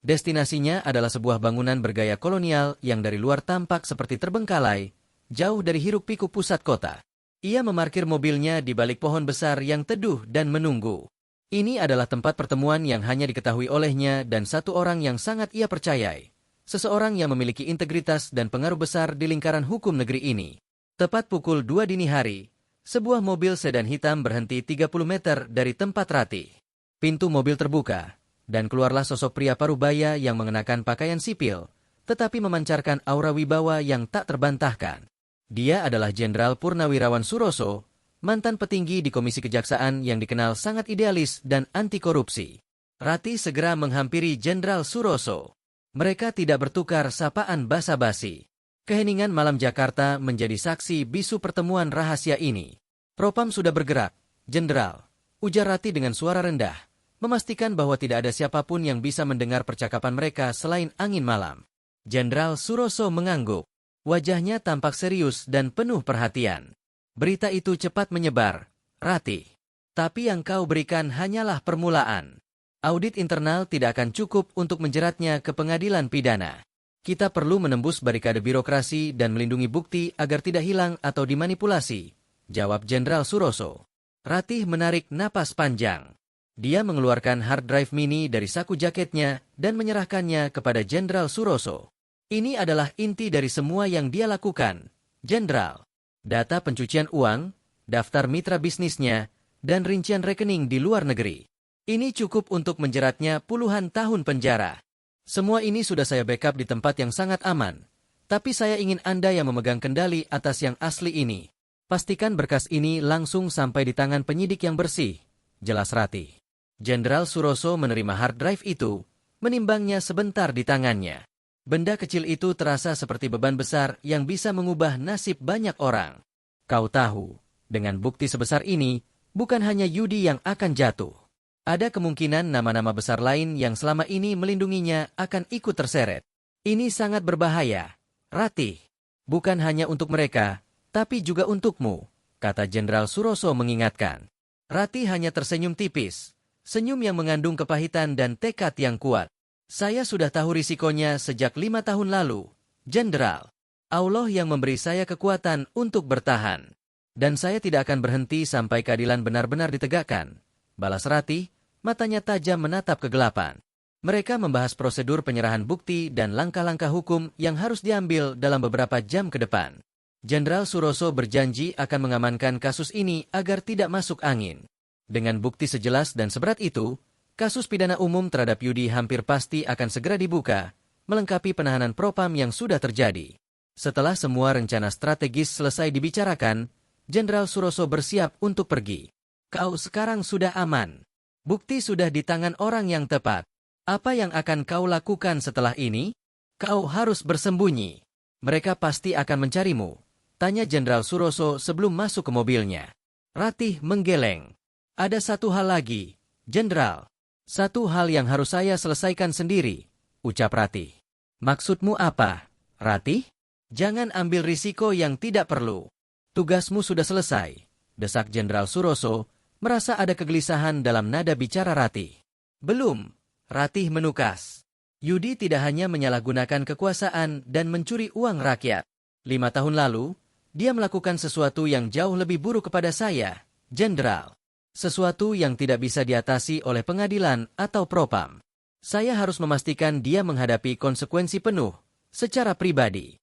Destinasinya adalah sebuah bangunan bergaya kolonial yang dari luar tampak seperti terbengkalai, jauh dari hiruk-pikuk pusat kota. Ia memarkir mobilnya di balik pohon besar yang teduh dan menunggu. Ini adalah tempat pertemuan yang hanya diketahui olehnya dan satu orang yang sangat ia percayai. Seseorang yang memiliki integritas dan pengaruh besar di lingkaran hukum negeri ini. Tepat pukul 2 dini hari, sebuah mobil sedan hitam berhenti 30 meter dari tempat Ratih. Pintu mobil terbuka, dan keluarlah sosok pria parubaya yang mengenakan pakaian sipil, tetapi memancarkan aura wibawa yang tak terbantahkan. Dia adalah Jenderal Purnawirawan Suroso, mantan petinggi di Komisi Kejaksaan yang dikenal sangat idealis dan anti korupsi. Ratih segera menghampiri Jenderal Suroso. Mereka tidak bertukar sapaan basa-basi. Keheningan malam Jakarta menjadi saksi bisu pertemuan rahasia ini. Propam sudah bergerak, Jenderal, ujar Ratih dengan suara rendah, memastikan bahwa tidak ada siapapun yang bisa mendengar percakapan mereka selain angin malam. Jenderal Suroso mengangguk. Wajahnya tampak serius dan penuh perhatian. Berita itu cepat menyebar, Ratih. Tapi yang kau berikan hanyalah permulaan. Audit internal tidak akan cukup untuk menjeratnya ke pengadilan pidana. Kita perlu menembus barikade birokrasi dan melindungi bukti agar tidak hilang atau dimanipulasi, jawab Jenderal Suroso. Ratih menarik napas panjang. Dia mengeluarkan hard drive mini dari saku jaketnya dan menyerahkannya kepada Jenderal Suroso. Ini adalah inti dari semua yang dia lakukan, Jenderal. Data pencucian uang, daftar mitra bisnisnya, dan rincian rekening di luar negeri. Ini cukup untuk menjeratnya puluhan tahun penjara. Semua ini sudah saya backup di tempat yang sangat aman. Tapi saya ingin Anda yang memegang kendali atas yang asli ini. Pastikan berkas ini langsung sampai di tangan penyidik yang bersih, jelas Ratih. Jenderal Suroso menerima hard drive itu, menimbangnya sebentar di tangannya. Benda kecil itu terasa seperti beban besar yang bisa mengubah nasib banyak orang. Kau tahu, dengan bukti sebesar ini, bukan hanya Yudi yang akan jatuh. Ada kemungkinan nama-nama besar lain yang selama ini melindunginya akan ikut terseret. Ini sangat berbahaya, Ratih. Bukan hanya untuk mereka, tapi juga untukmu, kata Jenderal Suroso mengingatkan. Ratih hanya tersenyum tipis, senyum yang mengandung kepahitan dan tekad yang kuat. Saya sudah tahu risikonya sejak 5 tahun lalu, Jenderal. Allah yang memberi saya kekuatan untuk bertahan. Dan saya tidak akan berhenti sampai keadilan benar-benar ditegakkan. Balas Ratih, matanya tajam menatap kegelapan. Mereka membahas prosedur penyerahan bukti dan langkah-langkah hukum yang harus diambil dalam beberapa jam ke depan. Jenderal Suroso berjanji akan mengamankan kasus ini agar tidak masuk angin. Dengan bukti sejelas dan seberat itu, kasus pidana umum terhadap Yudi hampir pasti akan segera dibuka, melengkapi penahanan propam yang sudah terjadi. Setelah semua rencana strategis selesai dibicarakan, Jenderal Suroso bersiap untuk pergi. Kau sekarang sudah aman. Bukti sudah di tangan orang yang tepat. Apa yang akan kau lakukan setelah ini? Kau harus bersembunyi. Mereka pasti akan mencarimu, tanya Jenderal Suroso sebelum masuk ke mobilnya. Ratih menggeleng. Ada satu hal lagi, Jenderal. Satu hal yang harus saya selesaikan sendiri, ucap Ratih. Maksudmu apa, Ratih? Jangan ambil risiko yang tidak perlu. Tugasmu sudah selesai, desak Jenderal Suroso, merasa ada kegelisahan dalam nada bicara Ratih. Belum, Ratih menukas. Yudi tidak hanya menyalahgunakan kekuasaan dan mencuri uang rakyat. 5 tahun lalu, dia melakukan sesuatu yang jauh lebih buruk kepada saya, Jenderal. Sesuatu yang tidak bisa diatasi oleh pengadilan atau propam. Saya harus memastikan dia menghadapi konsekuensi penuh, secara pribadi.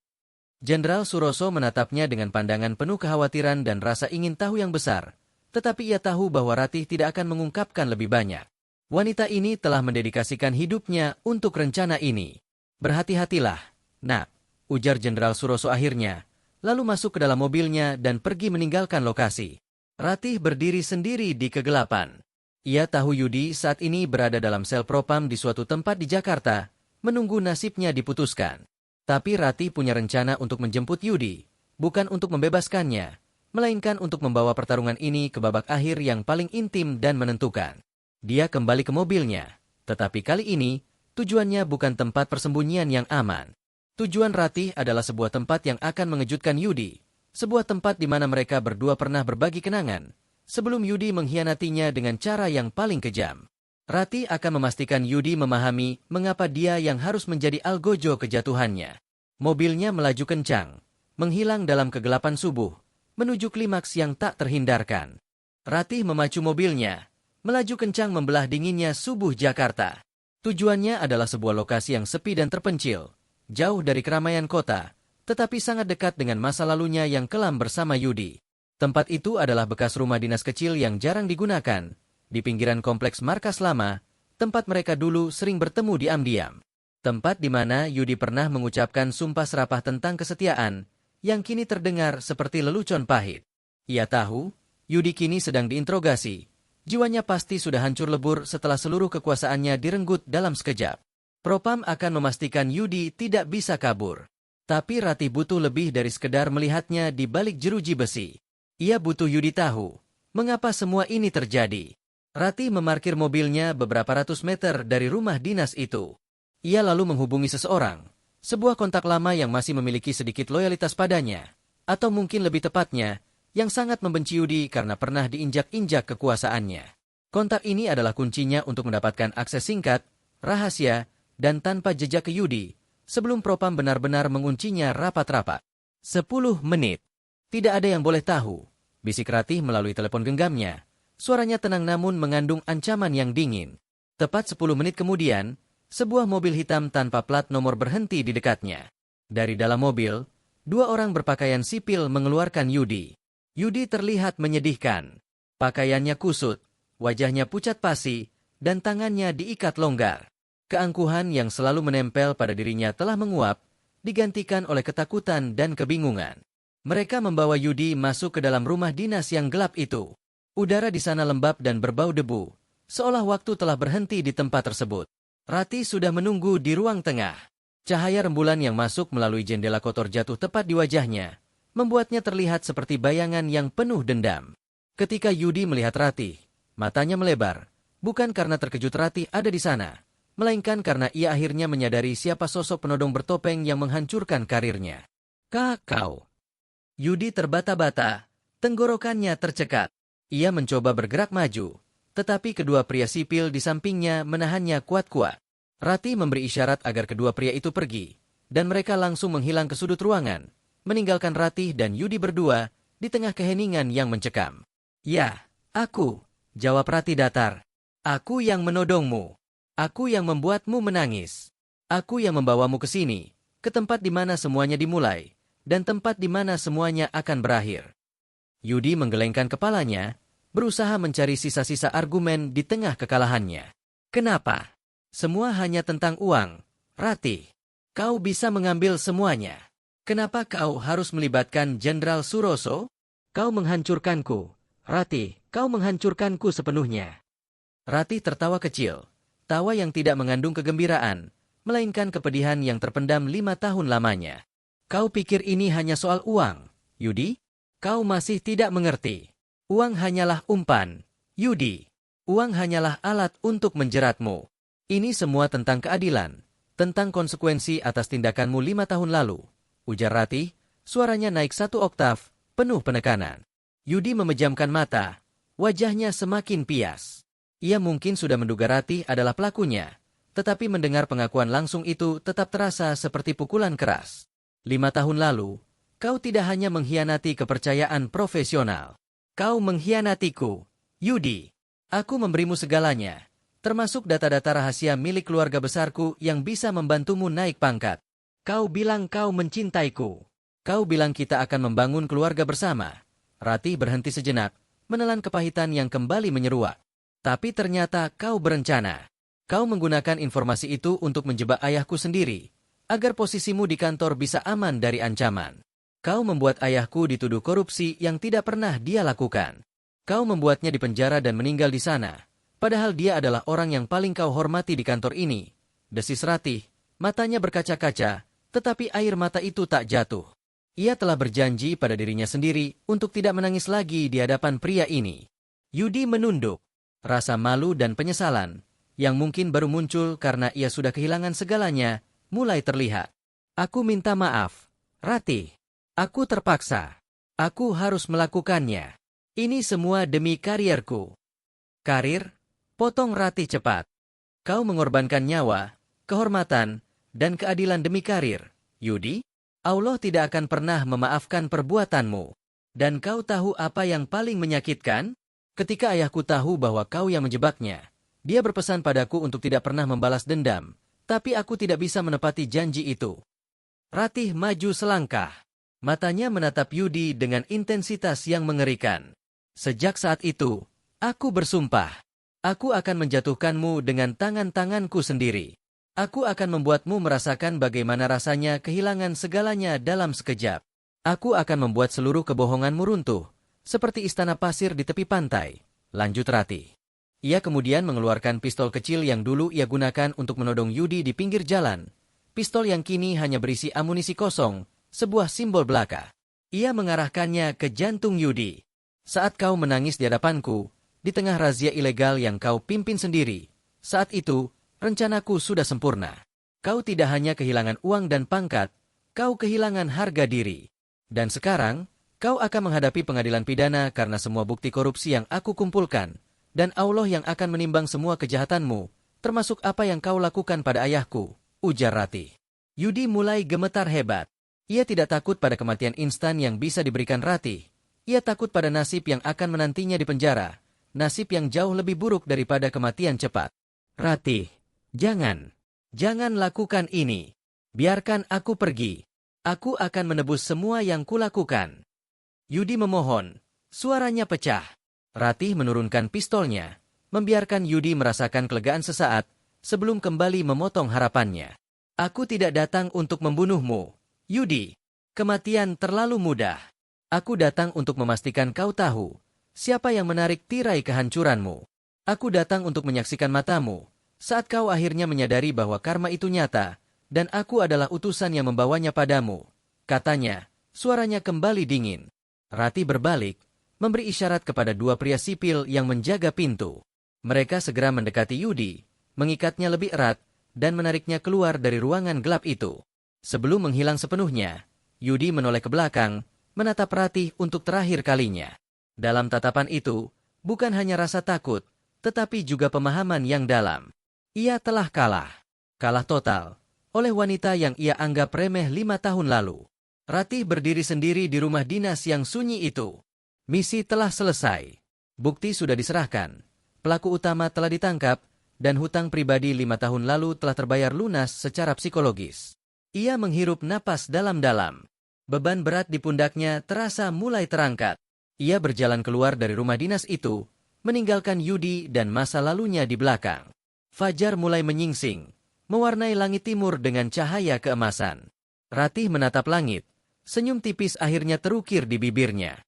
Jenderal Suroso menatapnya dengan pandangan penuh kekhawatiran dan rasa ingin tahu yang besar, tetapi ia tahu bahwa Ratih tidak akan mengungkapkan lebih banyak. Wanita ini telah mendedikasikan hidupnya untuk rencana ini. Berhati-hatilah, nak, ujar Jenderal Suroso akhirnya, lalu masuk ke dalam mobilnya dan pergi meninggalkan lokasi. Ratih berdiri sendiri di kegelapan. Ia tahu Yudi saat ini berada dalam sel propam di suatu tempat di Jakarta, menunggu nasibnya diputuskan. Tapi Ratih punya rencana untuk menjemput Yudi, bukan untuk membebaskannya, melainkan untuk membawa pertarungan ini ke babak akhir yang paling intim dan menentukan. Dia kembali ke mobilnya, tetapi kali ini, tujuannya bukan tempat persembunyian yang aman. Tujuan Ratih adalah sebuah tempat yang akan mengejutkan Yudi. Sebuah tempat di mana mereka berdua pernah berbagi kenangan, sebelum Yudi mengkhianatinya dengan cara yang paling kejam. Ratih akan memastikan Yudi memahami mengapa dia yang harus menjadi algojo kejatuhannya. Mobilnya melaju kencang, menghilang dalam kegelapan subuh, menuju klimaks yang tak terhindarkan. Ratih memacu mobilnya, melaju kencang membelah dinginnya subuh Jakarta. Tujuannya adalah sebuah lokasi yang sepi dan terpencil, jauh dari keramaian kota, tetapi sangat dekat dengan masa lalunya yang kelam bersama Yudi. Tempat itu adalah bekas rumah dinas kecil yang jarang digunakan, di pinggiran kompleks markas lama, tempat mereka dulu sering bertemu diam-diam. Tempat di mana Yudi pernah mengucapkan sumpah serapah tentang kesetiaan, yang kini terdengar seperti lelucon pahit. Ia tahu, Yudi kini sedang diinterogasi. Jiwanya pasti sudah hancur lebur setelah seluruh kekuasaannya direnggut dalam sekejap. Propam akan memastikan Yudi tidak bisa kabur. Tapi Ratih butuh lebih dari sekedar melihatnya di balik jeruji besi. Ia butuh Yudi tahu, mengapa semua ini terjadi. Ratih memarkir mobilnya beberapa ratus meter dari rumah dinas itu. Ia lalu menghubungi seseorang, sebuah kontak lama yang masih memiliki sedikit loyalitas padanya, atau mungkin lebih tepatnya, yang sangat membenci Yudi karena pernah diinjak-injak kekuasaannya. Kontak ini adalah kuncinya untuk mendapatkan akses singkat, rahasia, dan tanpa jejak ke Yudi, sebelum Propam benar-benar menguncinya rapat-rapat. 10 menit. Tidak ada yang boleh tahu, bisik Ratih melalui telepon genggamnya. Suaranya tenang namun mengandung ancaman yang dingin. Tepat 10 menit kemudian, sebuah mobil hitam tanpa plat nomor berhenti di dekatnya. Dari dalam mobil, 2 orang berpakaian sipil mengeluarkan Yudi. Yudi terlihat menyedihkan. Pakaiannya kusut, wajahnya pucat pasi, dan tangannya diikat longgar. Keangkuhan yang selalu menempel pada dirinya telah menguap, digantikan oleh ketakutan dan kebingungan. Mereka membawa Yudi masuk ke dalam rumah dinas yang gelap itu. Udara di sana lembab dan berbau debu, seolah waktu telah berhenti di tempat tersebut. Ratih sudah menunggu di ruang tengah. Cahaya rembulan yang masuk melalui jendela kotor jatuh tepat di wajahnya, membuatnya terlihat seperti bayangan yang penuh dendam. Ketika Yudi melihat Ratih, matanya melebar, bukan karena terkejut Ratih ada di sana, melainkan karena ia akhirnya menyadari siapa sosok penodong bertopeng yang menghancurkan karirnya. Kau. Yudi terbata-bata, tenggorokannya tercekat. Ia mencoba bergerak maju, tetapi kedua pria sipil di sampingnya menahannya kuat-kuat. Ratih memberi isyarat agar kedua pria itu pergi, dan mereka langsung menghilang ke sudut ruangan, meninggalkan Ratih dan Yudi berdua di tengah keheningan yang mencekam. Ya, aku, jawab Ratih datar. Aku yang menodongmu. Aku yang membuatmu menangis. Aku yang membawamu ke sini, ke tempat di mana semuanya dimulai, dan tempat di mana semuanya akan berakhir. Yudi menggelengkan kepalanya, berusaha mencari sisa-sisa argumen di tengah kekalahannya. Kenapa? Semua hanya tentang uang, Ratih. Kau bisa mengambil semuanya. Kenapa kau harus melibatkan Jenderal Suroso? Kau menghancurkanku, Ratih. Kau menghancurkanku sepenuhnya. Ratih tertawa kecil, tawa yang tidak mengandung kegembiraan, melainkan kepedihan yang terpendam 5 tahun lamanya. Kau pikir ini hanya soal uang, Yudi? Kau masih tidak mengerti. Uang hanyalah umpan, Yudi. Uang hanyalah alat untuk menjeratmu. Ini semua tentang keadilan, tentang konsekuensi atas tindakanmu 5 tahun lalu, ujar Ratih, suaranya naik 1 oktav, penuh penekanan. Yudi memejamkan mata, wajahnya semakin pias. Ia mungkin sudah menduga Ratih adalah pelakunya, tetapi mendengar pengakuan langsung itu tetap terasa seperti pukulan keras. 5 tahun lalu, kau tidak hanya mengkhianati kepercayaan profesional. Kau mengkhianatiku, Yudi. Aku memberimu segalanya, termasuk data-data rahasia milik keluarga besarku yang bisa membantumu naik pangkat. Kau bilang kau mencintaiku. Kau bilang kita akan membangun keluarga bersama. Ratih berhenti sejenak, menelan kepahitan yang kembali menyeruak. Tapi ternyata kau berencana. Kau menggunakan informasi itu untuk menjebak ayahku sendiri, agar posisimu di kantor bisa aman dari ancaman. Kau membuat ayahku dituduh korupsi yang tidak pernah dia lakukan. Kau membuatnya dipenjara dan meninggal di sana, padahal dia adalah orang yang paling kau hormati di kantor ini. Desis Ratih, matanya berkaca-kaca, tetapi air mata itu tak jatuh. Ia telah berjanji pada dirinya sendiri untuk tidak menangis lagi di hadapan pria ini. Yudi menunduk. Rasa malu dan penyesalan, yang mungkin baru muncul karena ia sudah kehilangan segalanya, mulai terlihat. Aku minta maaf, Ratih. Aku terpaksa. Aku harus melakukannya. Ini semua demi karierku. Karir? Potong Ratih cepat. Kau mengorbankan nyawa, kehormatan, dan keadilan demi karir, Yudi? Allah tidak akan pernah memaafkan perbuatanmu. Dan kau tahu apa yang paling menyakitkan? Ketika ayahku tahu bahwa kau yang menjebaknya, dia berpesan padaku untuk tidak pernah membalas dendam, tapi aku tidak bisa menepati janji itu. Ratih maju selangkah. Matanya menatap Yudi dengan intensitas yang mengerikan. Sejak saat itu, aku bersumpah. Aku akan menjatuhkanmu dengan tangan-tanganku sendiri. Aku akan membuatmu merasakan bagaimana rasanya kehilangan segalanya dalam sekejap. Aku akan membuat seluruh kebohonganmu runtuh, seperti istana pasir di tepi pantai. Lanjut Ratih. Ia kemudian mengeluarkan pistol kecil yang dulu ia gunakan untuk menodong Yudi di pinggir jalan. Pistol yang kini hanya berisi amunisi kosong, sebuah simbol belaka. Ia mengarahkannya ke jantung Yudi. Saat kau menangis di hadapanku, di tengah razia ilegal yang kau pimpin sendiri, saat itu, rencanaku sudah sempurna. Kau tidak hanya kehilangan uang dan pangkat, kau kehilangan harga diri. Dan sekarang, kau akan menghadapi pengadilan pidana karena semua bukti korupsi yang aku kumpulkan, dan Allah yang akan menimbang semua kejahatanmu, termasuk apa yang kau lakukan pada ayahku, ujar Ratih. Yudi mulai gemetar hebat. Ia tidak takut pada kematian instan yang bisa diberikan Ratih. Ia takut pada nasib yang akan menantinya di penjara, nasib yang jauh lebih buruk daripada kematian cepat. Ratih, jangan lakukan ini. Biarkan aku pergi. Aku akan menebus semua yang kulakukan. Yudi memohon. Suaranya pecah. Ratih menurunkan pistolnya, membiarkan Yudi merasakan kelegaan sesaat, sebelum kembali memotong harapannya. Aku tidak datang untuk membunuhmu, Yudi. Kematian terlalu mudah. Aku datang untuk memastikan kau tahu siapa yang menarik tirai kehancuranmu. Aku datang untuk menyaksikan matamu saat kau akhirnya menyadari bahwa karma itu nyata, dan aku adalah utusan yang membawanya padamu. Katanya, suaranya kembali dingin. Ratih berbalik, memberi isyarat kepada dua pria sipil yang menjaga pintu. Mereka segera mendekati Yudi, mengikatnya lebih erat, dan menariknya keluar dari ruangan gelap itu. Sebelum menghilang sepenuhnya, Yudi menoleh ke belakang, menatap Ratih untuk terakhir kalinya. Dalam tatapan itu, bukan hanya rasa takut, tetapi juga pemahaman yang dalam. Ia telah kalah. Kalah total, oleh wanita yang ia anggap remeh 5 tahun lalu. Ratih berdiri sendiri di rumah dinas yang sunyi itu. Misi telah selesai. Bukti sudah diserahkan. Pelaku utama telah ditangkap, dan hutang pribadi 5 tahun lalu telah terbayar lunas secara psikologis. Ia menghirup napas dalam-dalam. Beban berat di pundaknya terasa mulai terangkat. Ia berjalan keluar dari rumah dinas itu, meninggalkan Yudi dan masa lalunya di belakang. Fajar mulai menyingsing, mewarnai langit timur dengan cahaya keemasan. Ratih menatap langit, senyum tipis akhirnya terukir di bibirnya.